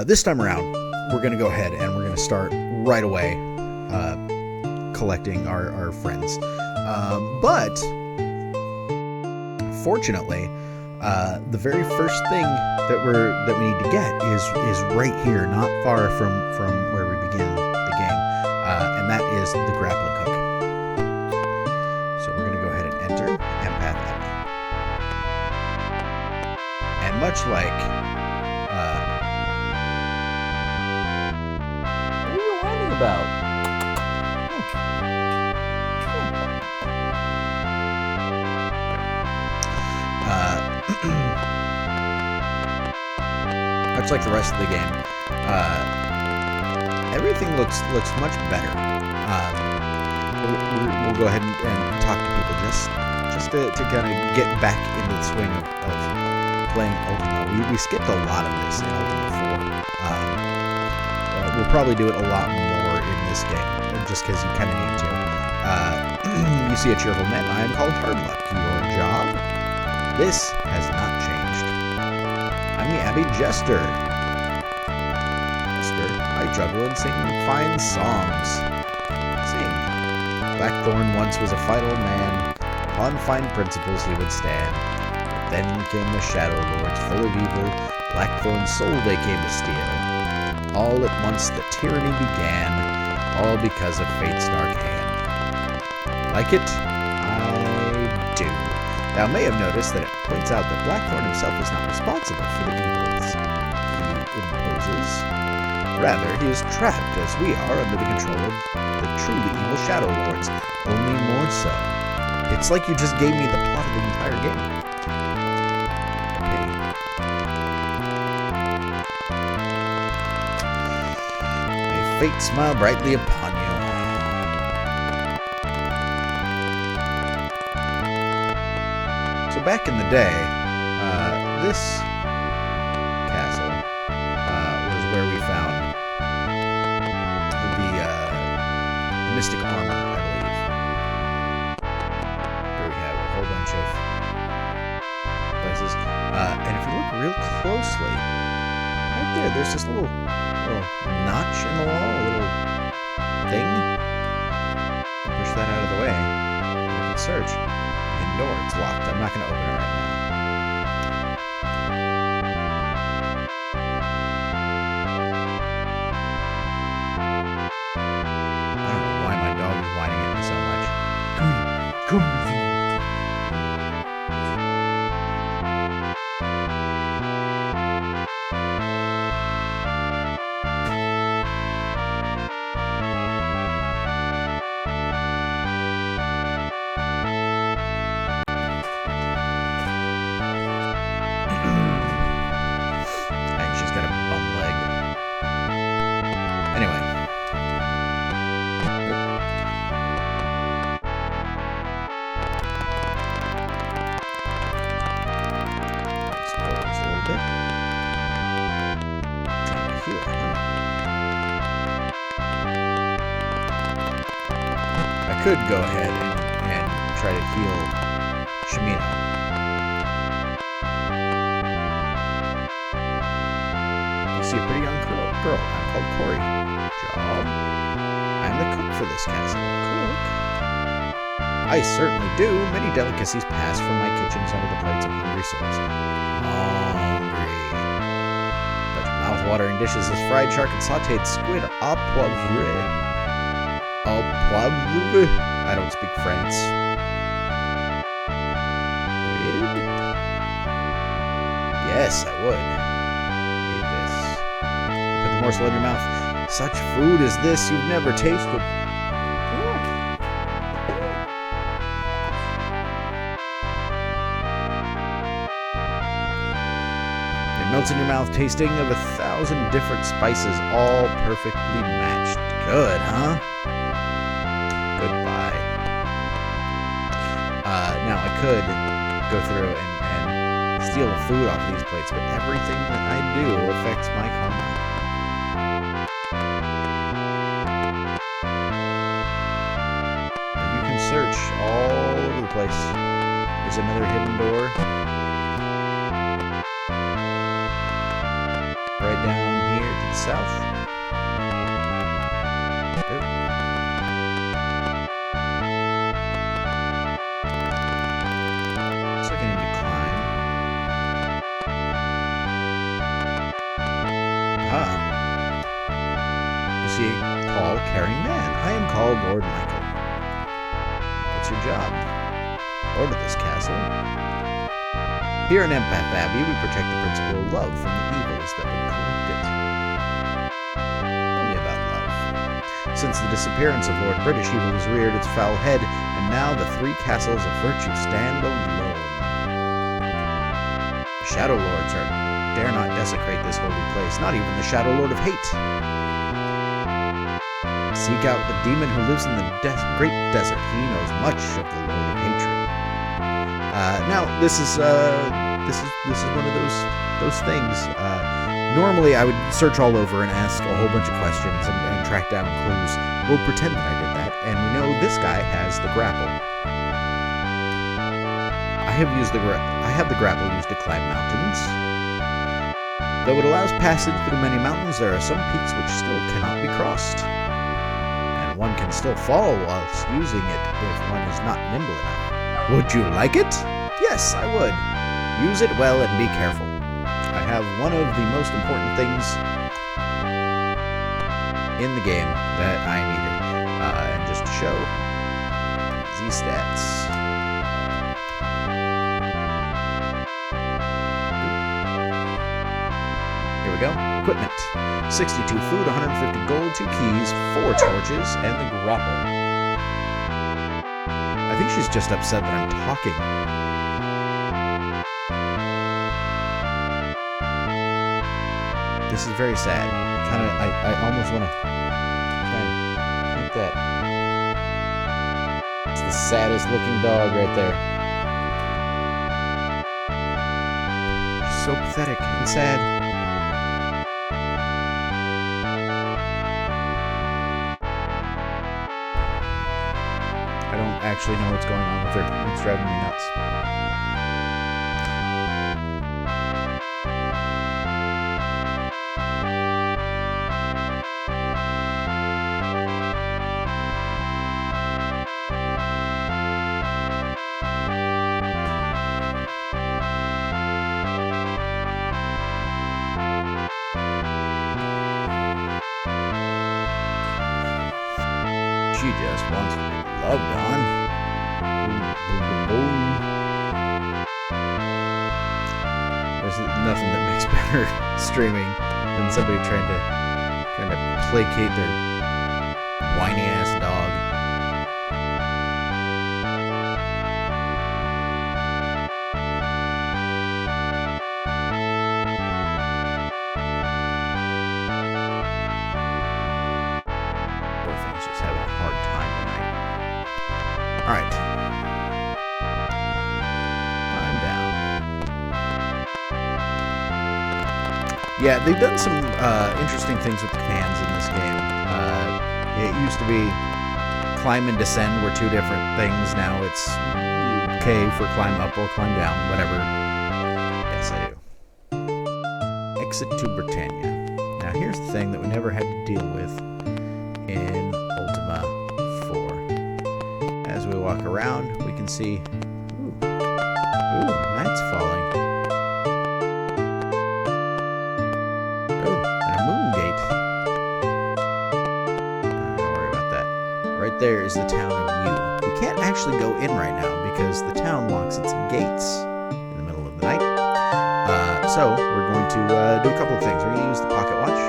This time around, we're going to go ahead and we're going to start right away collecting our friends. But fortunately, the very first thing that we need to get is right here, not far from where we begin the game, and that is the grappling hook. So we're going to go ahead and enter Empath Abbey. And much like what are you whining about? Much like the rest of the game, everything looks much better. We'll go ahead and talk to people just to kind of get back into the swing of playing Ultima. We skipped a lot of this in Ultima 4. We'll probably do it a lot more in this game, just because you kind of need to. You see a cheerful man. I am called Hardluck. Your job? This has not changed. I'm the Abbey Jester. I juggle and sing fine songs. Sing. Blackthorn once was a final man. Upon fine principles he would stand. But then came the Shadowlords, full of evil. Blackthorn's soul they came to steal. All at once the tyranny began, all because of fate's dark hand. Like it? I do. Thou may have noticed that it points out that Blackthorn himself is not responsible for the evils he imposes. Rather, he is trapped, as we are, under the control of the truly evil Shadowlords, only more so. It's like you just gave me the plot of the entire game. Pity. May fate smile brightly upon you. So back in the day, this castle was where we found the mystic armor, I believe. Here we have a whole bunch of places. And if you look real closely, right there's this little notch in the wall, a little thing. Push that out of the way. We can search. And door, it's locked. I'm not going to open it right now. I don't know why my dog is whining at me so much. Come here. Come with me. could go ahead and try to heal Shimino. You see a pretty young girl. I'm called Corey. Job. I'm the cook for this castle. Cook? I certainly do. Many delicacies pass from my kitchens onto the plates of hungry souls. Hungry. Such mouth-watering dishes as fried shark and sautéed squid au poivre. Au poivre? I don't speak France. Yes, I would. Eat this. Put the morsel in your mouth. Such food as this you've never tasted. It melts in your mouth, tasting of 1,000 different spices, all perfectly matched. Good, huh? Goodbye. Now I could go through and steal the food off of these plates, but everything that I do affects my karma. You can search all over the place. There's another hidden door. Right down here to the south. Looks like I need to climb. Aha. You see a tall, caring man. I am called Lord Michael. What's your job? Lord of this castle. Here in Empath Abbey, we protect the principle of love from the evils that would corrupt it. Tell me about love. Since the disappearance of Lord British, evil has reared its foul head, and now the three castles of virtue stand alone. The Shadowlords dare not desecrate this holy place, not even the Shadowlord of Hate. Seek out the demon who lives in the great desert. He knows much of the Lord of Hatred. Now, this is one of those things. Normally, I would search all over and ask a whole bunch of questions and track down clues. We'll pretend that I did that, and we know this guy has the grapple. I have the grapple used to climb mountains. Though it allows passage through many mountains, there are some peaks which still cannot be crossed, and one can still fall whilst using it if one is not nimble enough. Would you like it? Yes, I would. Use it well and be careful. I have one of the most important things in the game that I needed. And just to show Z-stats. Here we go. Equipment. 62 food, 150 gold, 2 keys, 4 torches, and the grapple. I think she's just upset that I'm talking. This is very sad. I almost want to try and put that. It's the saddest looking dog right there. She's so pathetic and sad. I don't actually know what's going on with her. It's driving me nuts. She just wants to be loved on. There's nothing that makes better streaming than somebody trying to placate their whiny ass dog. Poor thing's just having a hard time tonight. Alright. I'm down. Yeah, they've done some interesting things with commands in this game. It used to be climb and descend were two different things. Now it's K for climb up or climb down, whatever. Yes, I do. Exit to Britannia. Now here's the thing that we never had to deal with in Ultima 4. As we walk around, we can see, ooh, night's falling. Oh, and a moon gate. Don't worry about that. Right there is the town of U. We can't actually go in right now because the town locks its gates in the middle of the night. So we're going to do a couple of things. We're going to use the pocket watch.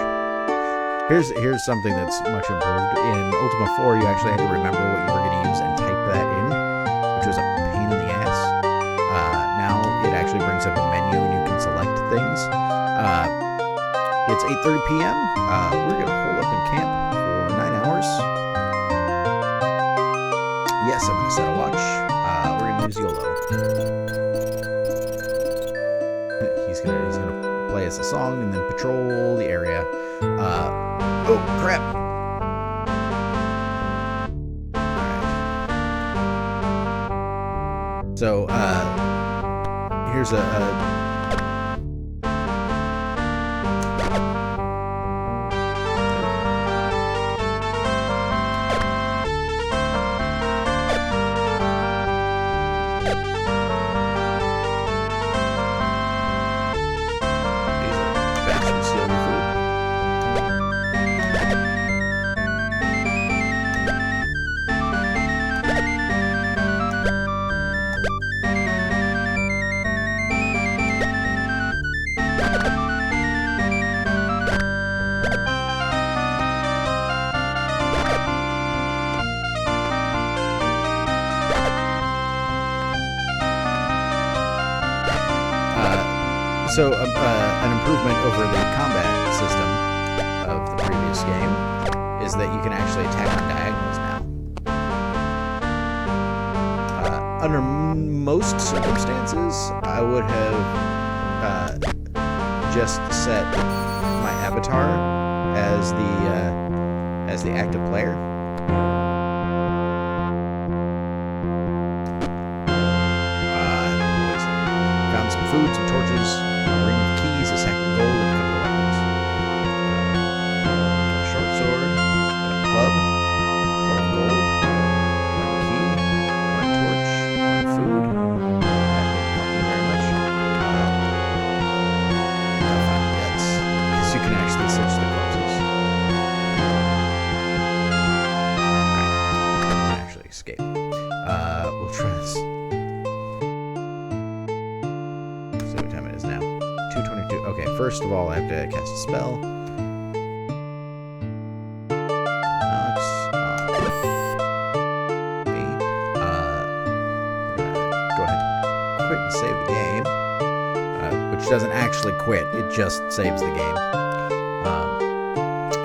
Here's something that's much improved. In Ultima 4, you actually had to remember what you were going to use and type that in, which was a pain in the ass. Now it actually brings up a menu and you can select things. It's 8:30 p.m. We're going to hole up in camp for 9 hours. Yes, I'm going to set a watch. We're going to use YOLO. He's gonna play us a song and then patrol the area. Oh crap! Alright. So, here's a So, an improvement over the combat system of the previous game is that you can actually attack on diagonals now. Under most circumstances, I would have just set my avatar as the active player. Found some food, some torches. A ring of keys, a sack of gold, and a couple of weapons. A short sword, a club of gold, one key, one torch, one food. That didn't help me very much. That's because you can actually search the corpses. Alright, I can actually escape. We'll try this. See what time it is now. 2:22. Okay, first of all, I have to cast a spell. Knocks off me. We're gonna go ahead and quit and save the game. Which doesn't actually quit, it just saves the game.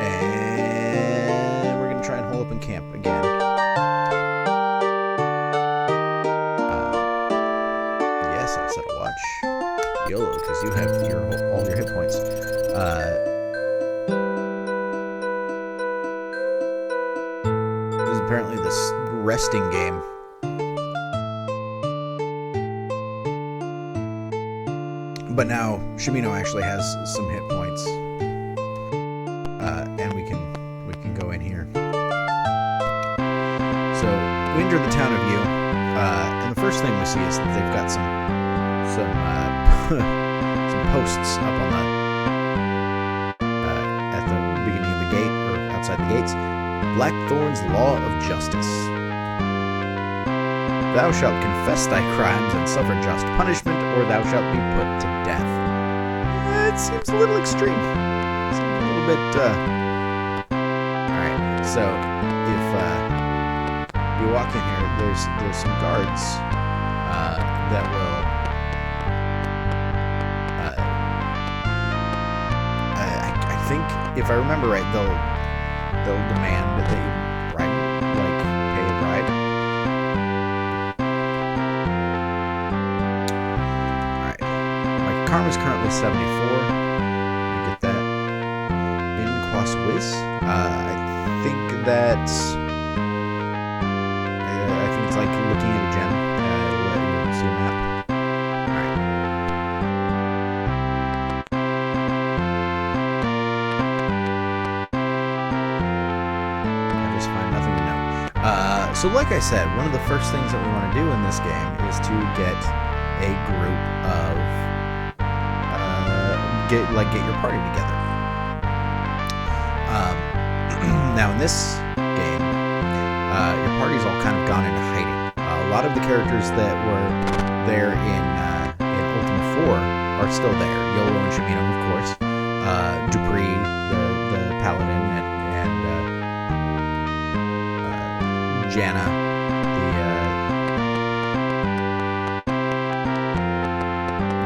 And we're gonna try and hole up in camp again. Yes, I'll set a watch. YOLO, because you have all your hit points. This is apparently this resting game. But now Shimino actually has some hit points, and we can go in here. So we enter the town of U, and the first thing we see is that they've got some posts up on at the beginning of the gate, or outside the gates. Blackthorn's Law of Justice. Thou shalt confess thy crimes and suffer just punishment, or thou shalt be put to death. It seems a little extreme. It seems a little bit, Alright, so if you walk in here, there's some guards that will I think, if I remember right, they'll demand that you pay a bribe. Alright. My karma's currently 74. I get that. In Quas Whiz. I think that's So like I said, one of the first things that we want to do in this game is to get a group of get your party together. Now in this game, your party's all kind of gone into hiding. A lot of the characters that were there in Ultima IV are still there. Yolo and Shamino, of course. Dupree, the paladin, and Janna,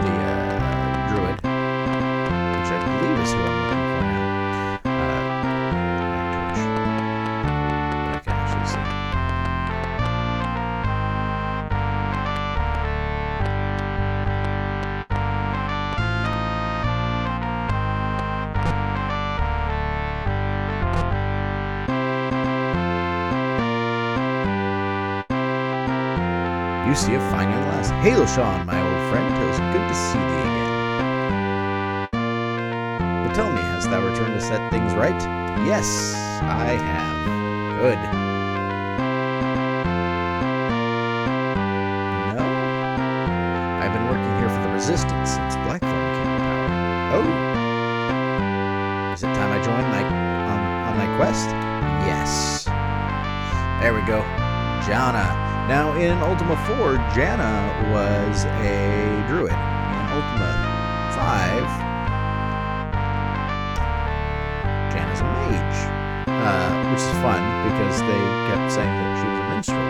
the druid, which I believe is who I'm looking for now. Back torch. I can actually see. You see a fine young lass. Hail, Sean, my old friend. It was good to see thee again. But tell me, hast thou returned to set things right? Yes, I have. Good. No? I've been working here for the Resistance since Blackthorn came to power. Oh. Is it time I join on my quest? Yes. There we go. Janna. Now, in Ultima IV, Janna was a druid. In Ultima V, Janna's a mage, which is fun because they kept saying that she was a minstrel.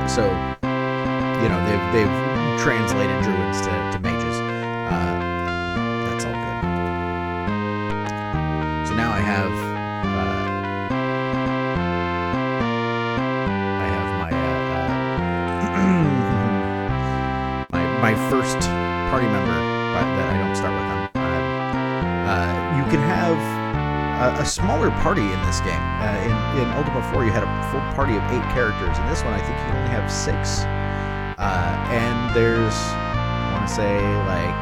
So, you know, they've translated druids to mages. That's all good. So now I have my first party member that I don't start with them. You can have a smaller party in this game. In Ultima IV, you had a full party of 8 characters. In this one, I think you can only have 6. And there's, I want to say, like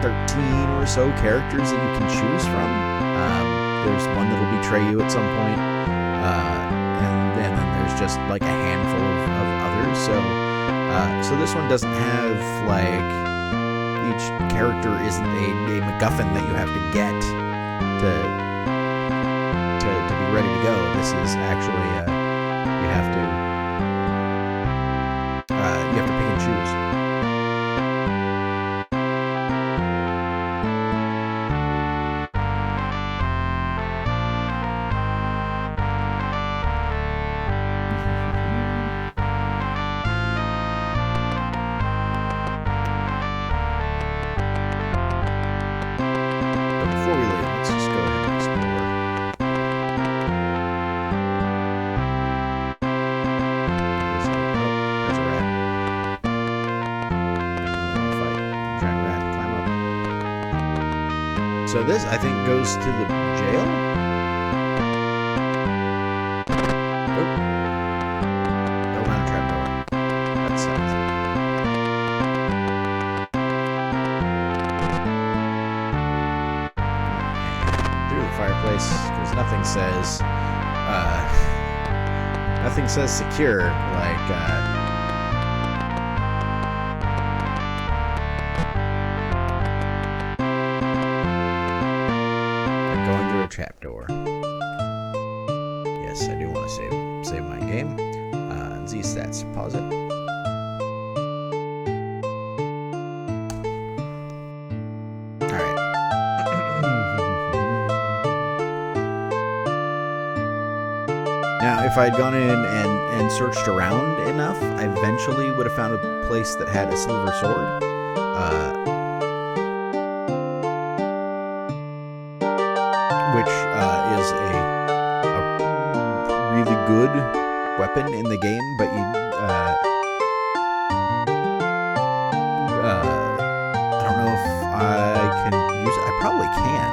13 or so characters that you can choose from. There's one that'll betray you at some point. And then there's just like a handful of others. So this one doesn't have, like, each character isn't a MacGuffin that you have to get to be ready to go. This is actually, you have to pick and choose. So this, I think, goes to the jail? Oh. Go down a trapdoor. That sucks. And through the fireplace, because nothing says secure, like, trapdoor. Yes, I do want to save my game. Z stats, pause it. Alright. Now, if I'd gone in and searched around enough, I eventually would have found a place that had a silver sword. Which is a really good weapon in the game, but you I don't know if I can use it. I probably can.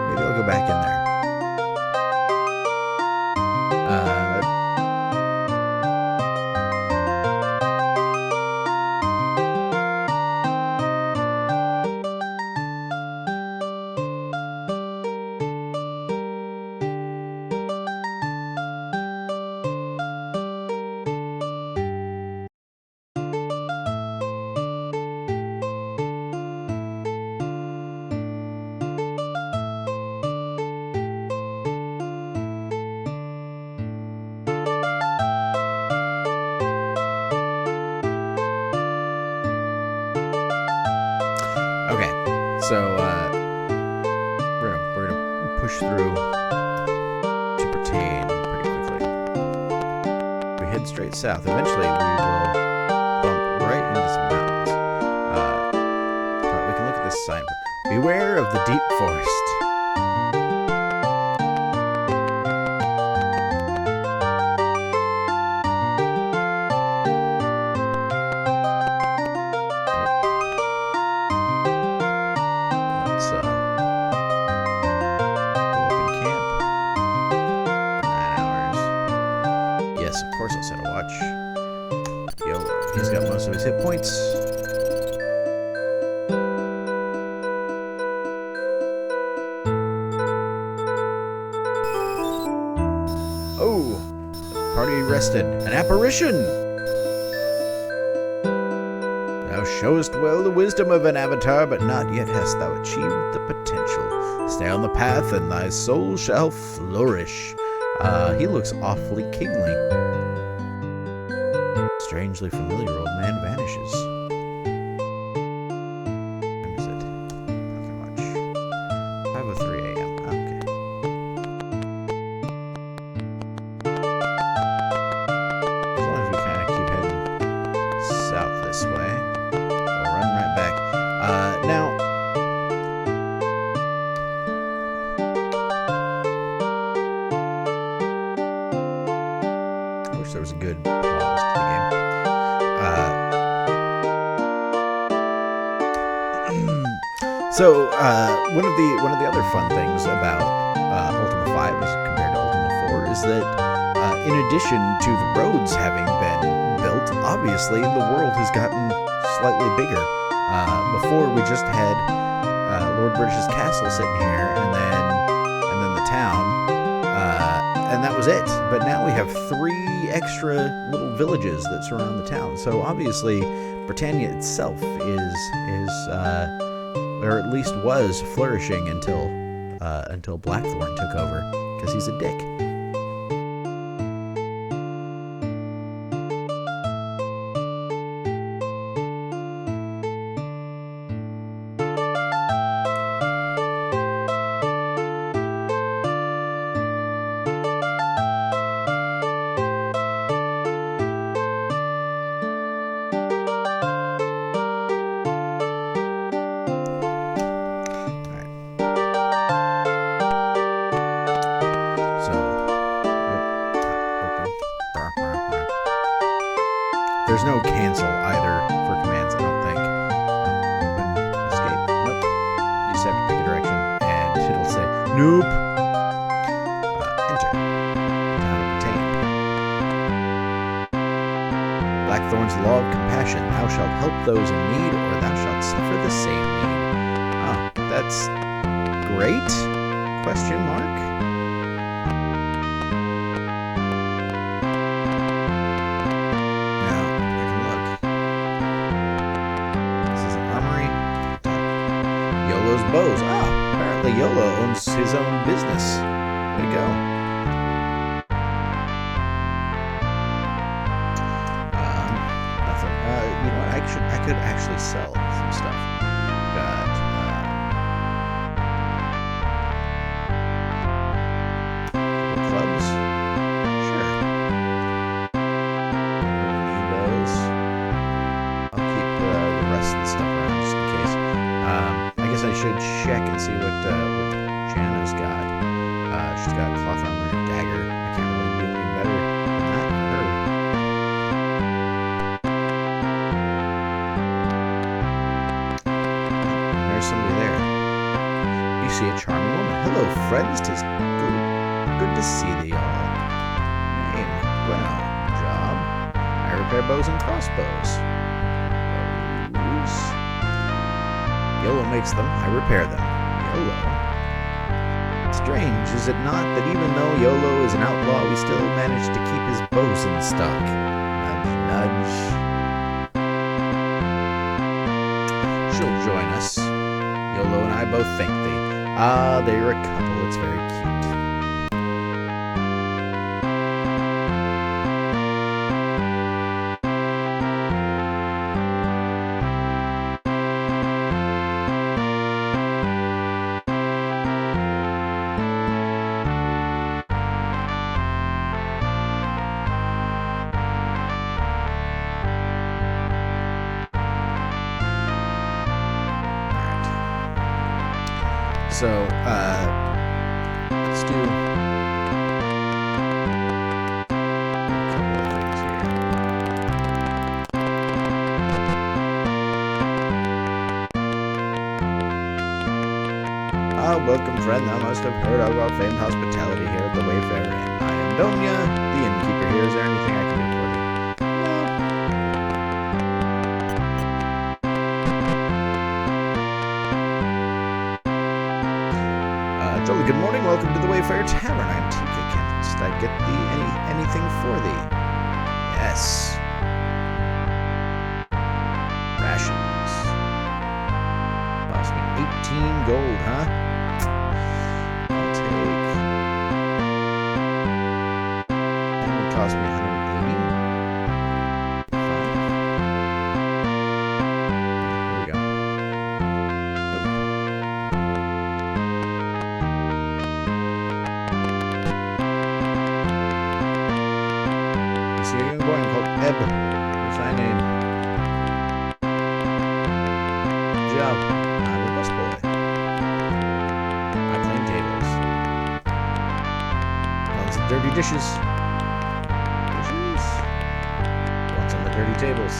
Maybe I'll go back in there. So we're gonna push through to Britannia pretty quickly. We head straight south. Eventually, we will bump right into some mountains. But we can look at this sign. Beware of the deep forest. He's got most of his hit points. Oh, party rested. An apparition! Thou showest well the wisdom of an avatar, but not yet hast thou achieved the potential. Stay on the path, and thy soul shall flourish. He looks awfully kingly. Strangely familiar old man vanishes. When is it? Nothing much. 5:03 a.m. Okay. As long as we kind of keep heading south this way, we'll run right back. Now, I wish there was a good pause to the game. So one of the other fun things about Ultima 5 as compared to Ultima 4 is that in addition to the roads having been built, obviously the world has gotten slightly bigger. Before we just had Lord British's castle sitting here, and then the town, and that was it. But now we have 3 extra little villages that surround the town. So obviously, Britannia itself is or at least was flourishing until Blackthorn took over, because he's a dick. There's no cancel either for commands, I don't think. Open, escape, nope. You just have to pick a direction, and it'll say, nope. Enter. Town of Britannia. Blackthorn's law of compassion. Thou shalt help those in need, or thou shalt suffer the same need. Oh, that's great? Question mark? Bows. Apparently YOLO owns his own business. Way to go. Nothing. You know what? I could actually sell some stuff. Got clubs. Sure. Need those. I'll keep the rest of the stuff around just in case. I guess I should check and see what Jana's got. She's got cloth armor and dagger. I can't really do anything better than that for her. There's somebody there. You see a charming woman. Hello, friends. 'Tis good to see thee all. Name, well, job. I repair bows and crossbows. Bows. YOLO makes them, I repair them. YOLO. Strange, is it not, that even though YOLO is an outlaw, we still manage to keep his bows in stock? Nudge, nudge. She'll join us. YOLO and I both thank thee. They're a couple, it's very cute. So, let's do a couple of things here. Welcome, friend. Thou must have heard of our famed hospitality here at the Wayfarer Inn. I am Donya, the innkeeper here. Is there anything I can do for thee? Jolly good morning. Welcome to the Wayfarer Tavern. I am TK. Canst I get thee anything for thee? Yes. Rations. Cost me 18 gold, huh? I'll take. And it cost me 180. Fine. Here we go. See a young boy called Eb. What's thy name? Jawa. I'm a busboy. I clean tables. Want some dirty dishes? Dishes? Want some of the dirty tables?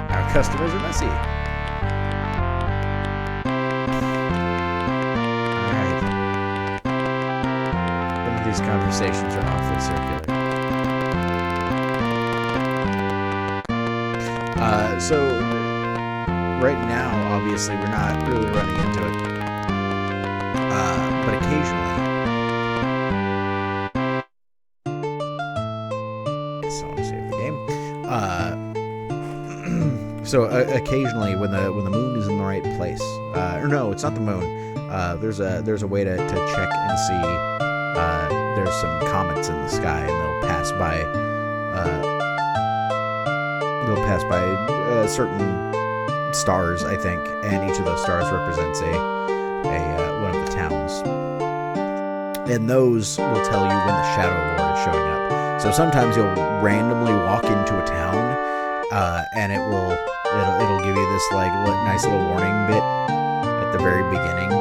Our customers are messy. Alright. Some of these conversations are awfully circular. So right now, obviously, we're not really running into it. But occasionally, so I want to save the game. So occasionally, when the moon is in the right place, or no, it's not the moon. There's a way to check and see. There's some comets in the sky, and they'll pass by. Certain stars, I think, and each of those stars represents a one of the towns, and those will tell you when the Shadowlord is showing up. So sometimes you'll randomly walk into a town, and it'll give you this like nice little warning bit at the very beginning,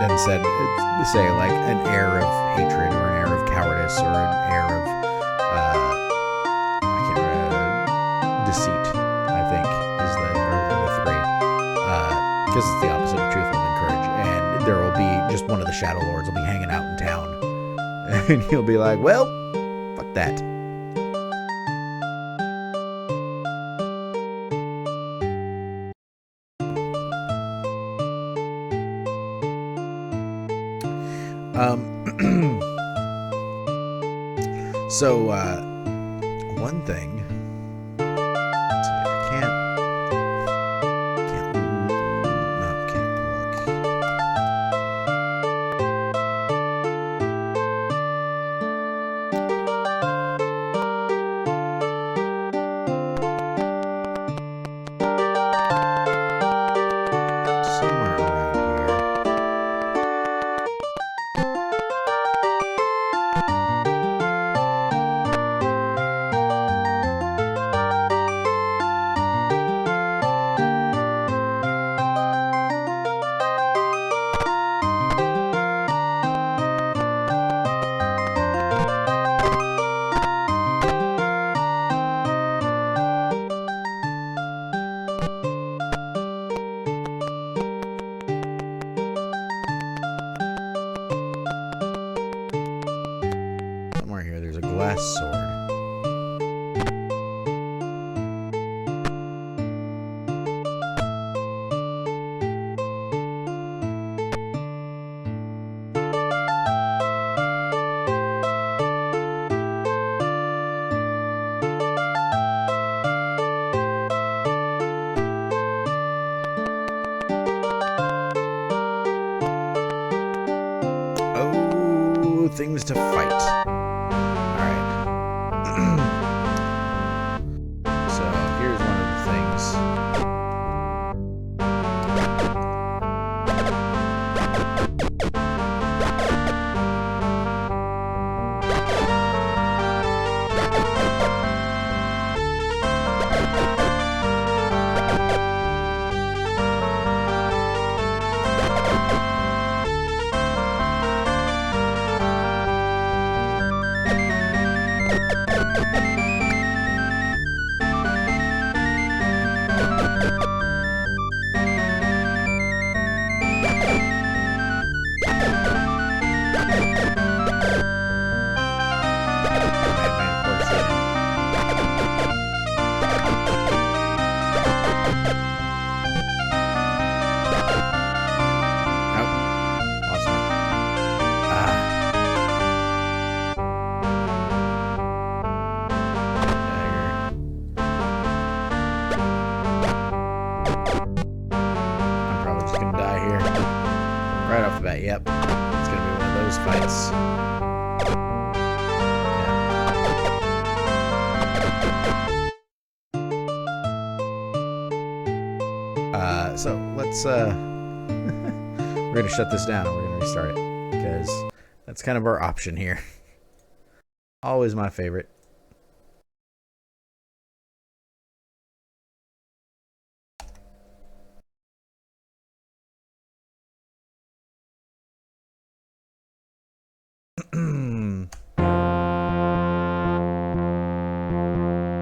and say like an air of hatred or an air of cowardice or an air of deceit, I think, is the three, because it's the opposite of truthful and courage. And there will be just one of the Shadowlords will be hanging out in town, and he'll be like, "Well, fuck that." So one thing. Glass sword. Oh, things to fight. So here's one of the things. Right off the bat, yep. It's gonna be one of those fights. Yeah. So let's we're gonna shut this down and we're gonna restart it because that's kind of our option here. Always my favorite.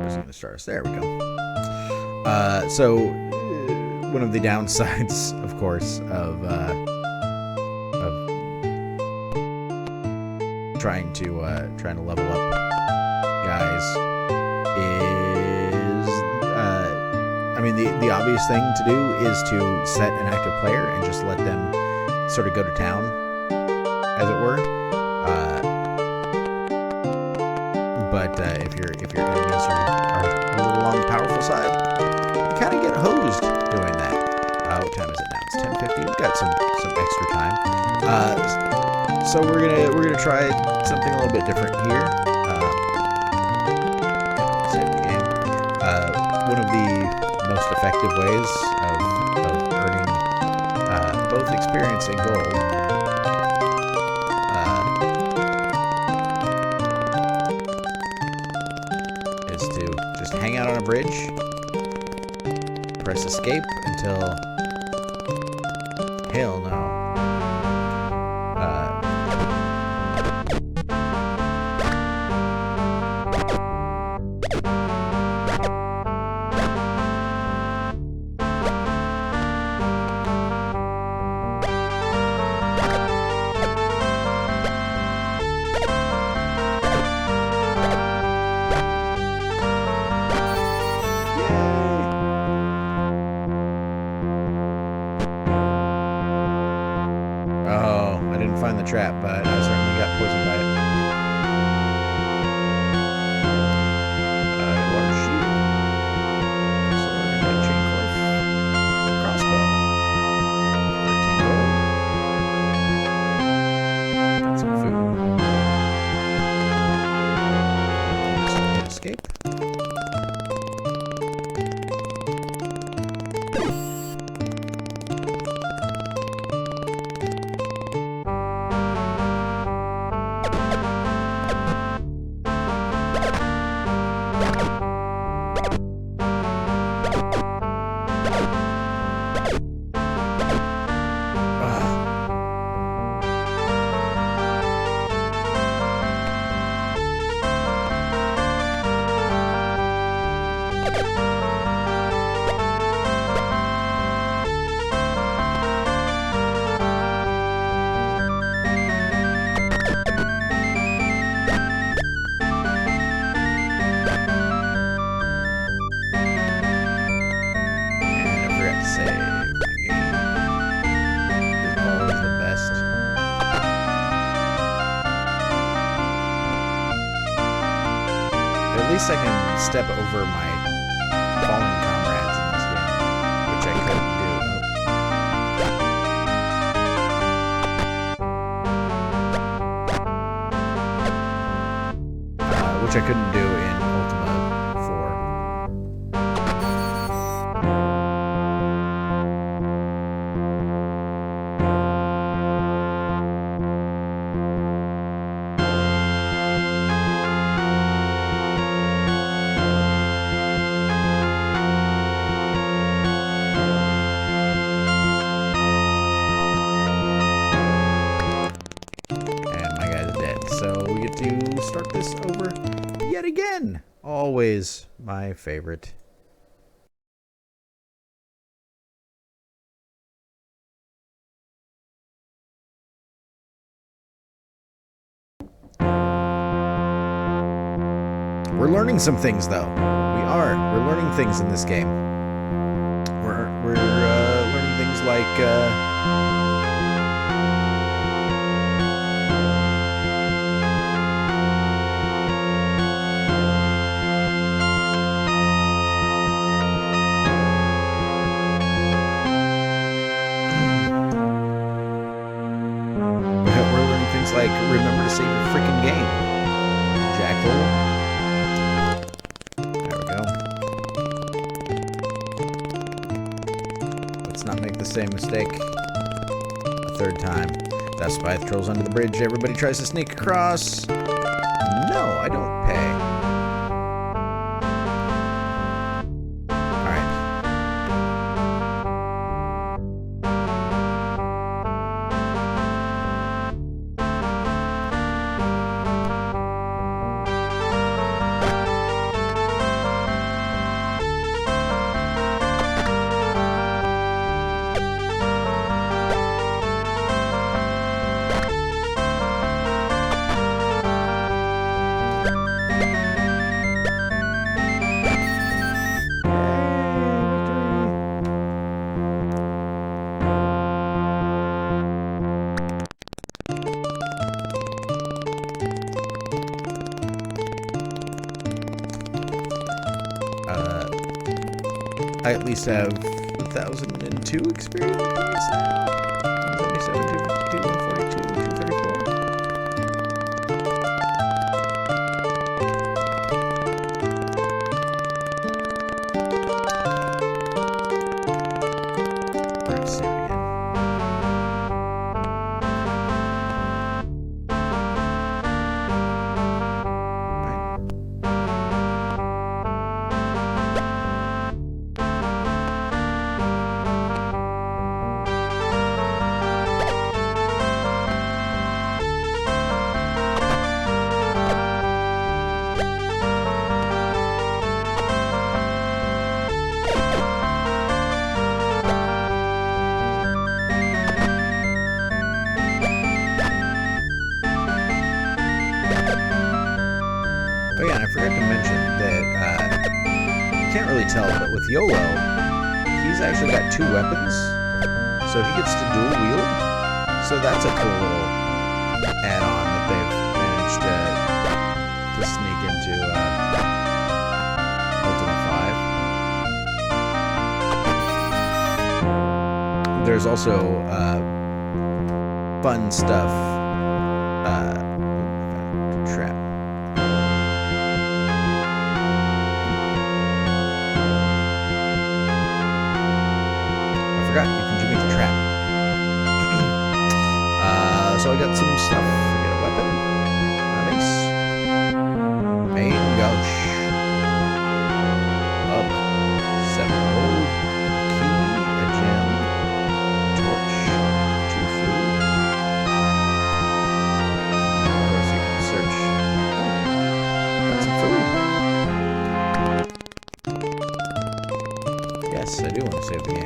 Just gonna start us. There we go. So one of the downsides, of course, of trying to level up guys is, I mean, the obvious thing to do is to set an active player and just let them sort of go to town, as it were. But if your enemies are a little on the powerful side, you kind of get hosed doing that. What time is it now? It's 10:50. We've got some extra time. So we're gonna try something a little bit different here. Save the game. One of the most effective ways of earning both experience and gold is to just hang out on a bridge, press escape until hell no. Find the trap, but I certainly got poisoned by it. Water shield. So we're gonna get a chain cliff. Crossbow. 13 gold. Got some food. Escape. At least I can step over my fallen comrades in this game, which I couldn't do. Which I couldn't do in Ultima IV. To start this over yet again. Always my favorite. We're learning some things, though. We're learning things in this game. We're learning things like like, remember to save your freaking game. Jackal. There we go. Let's not make the same mistake a third time. That spy trolls under the bridge. Everybody tries to sneak across. No, I don't pay. I at least have 1,002 experience points now. 177, 252, 142, 234. Let's save it again. Oh yeah, and I forgot to mention that you can't really tell, but with YOLO, he's actually got 2 weapons, so he gets to dual wield. So that's a cool little add-on that they've managed to sneak into Ultima IV. There's also fun stuff. Trap. You can make the trap. So I got some stuff. I got a weapon. Nice. Main gouch. Up. 7 gold. Key. A gem. Torch. 2 food. Of course you can search. Got some food. Yes, I do want to save the game.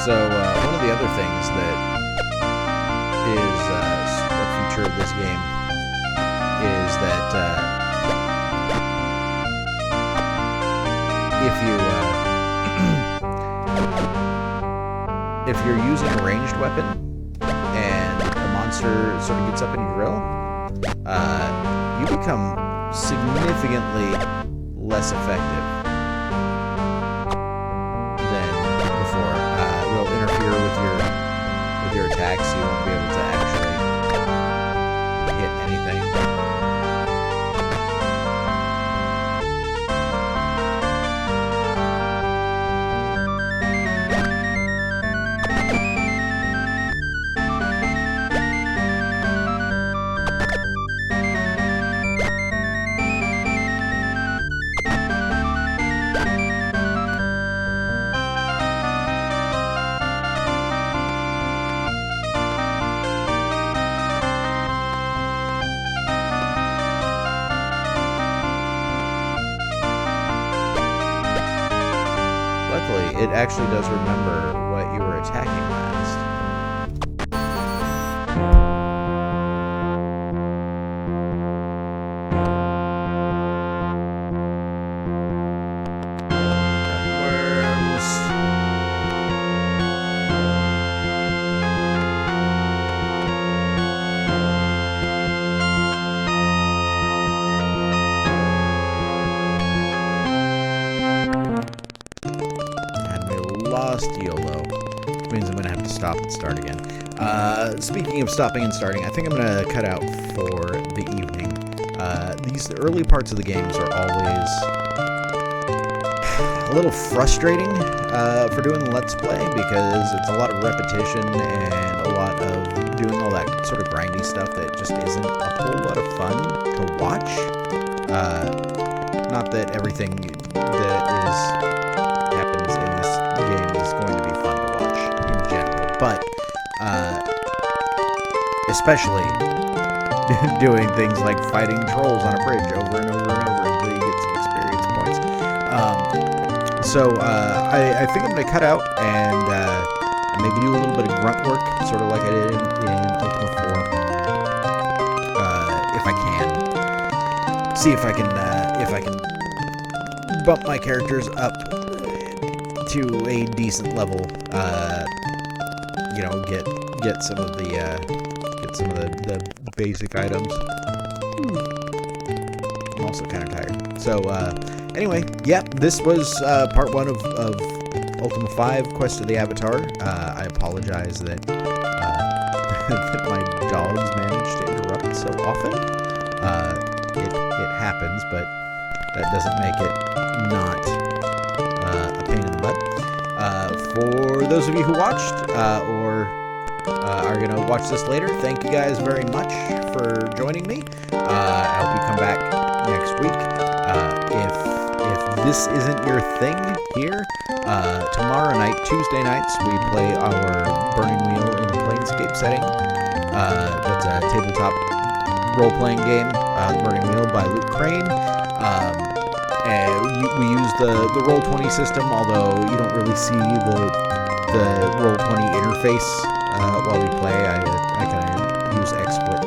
So, one of the other things that is a feature of this game is that if you're using a ranged weapon and a monster sort of gets up in your grill, you become significantly less effective than before. It'll interfere with your attacks. You won't be able to actually hit anything. it actually does remember what you were attacking last. YOLO, which means I'm going to have to stop and start again. Speaking of stopping and starting, I think I'm going to cut out for the evening. These early parts of the games are always a little frustrating for doing the Let's Play, because it's a lot of repetition and a lot of doing all that sort of grindy stuff that just isn't a whole lot of fun to watch. Not that everything that happens in this game is going to be fun to watch in general, but especially doing things like fighting trolls on a bridge over and over and over until you get some experience points. I think I'm going to cut out and maybe do a little bit of grunt work, sort of like I did in Ultima IV, if I can. See if I can bump my characters up to a decent level. Get some of the basic items. I'm also kind of tired. So anyway, yeah, this was part 1 of Ultima V, Quest of the Avatar. I apologize that that my dogs manage to interrupt so often. It happens, but that doesn't make it not a pain in the butt. For those of you who watched or are going to watch this later, thank you guys very much for joining me. I hope you come back next week. If this isn't your thing here, tomorrow night, Tuesday nights, we play our Burning Wheel in Planescape setting. That's a tabletop role-playing game, Burning Wheel by Luke Crane. We use the Roll20 system, although you don't really see the Roll20 interface while we play. I kind of use XSplit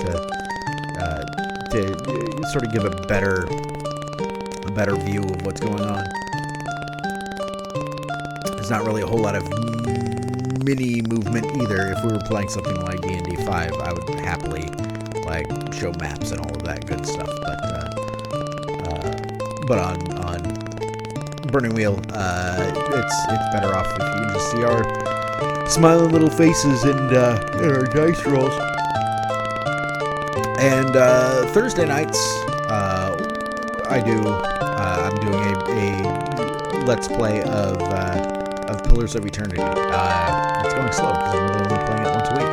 to sort of give a better view of what's going on. There's not really a whole lot of mini movement either. If we were playing something like D&D 5, I would happily show maps and all of that good stuff. But on Burning Wheel, it's better off if you can just see our smiling little faces and our dice rolls. And Thursday nights, I'm doing a Let's Play of Pillars of Eternity. It's going slow because I'm only playing it once a week,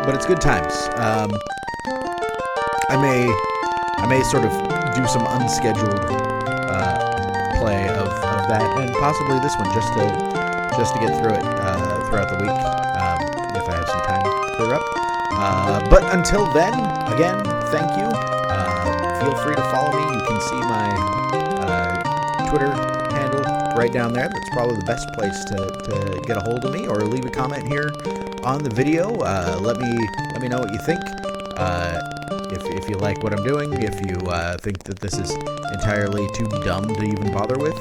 but it's good times. I may sort of do some unscheduled play of that, and possibly this one just to get through it throughout the week, if I have some time to clear up. But until then, again, thank you. Feel free to follow me. You can see my Twitter handle right down there. That's probably the best place to get a hold of me, or leave a comment here on the video. Let me know what you think. If you like what I'm doing, if you think that this is entirely too dumb to even bother with,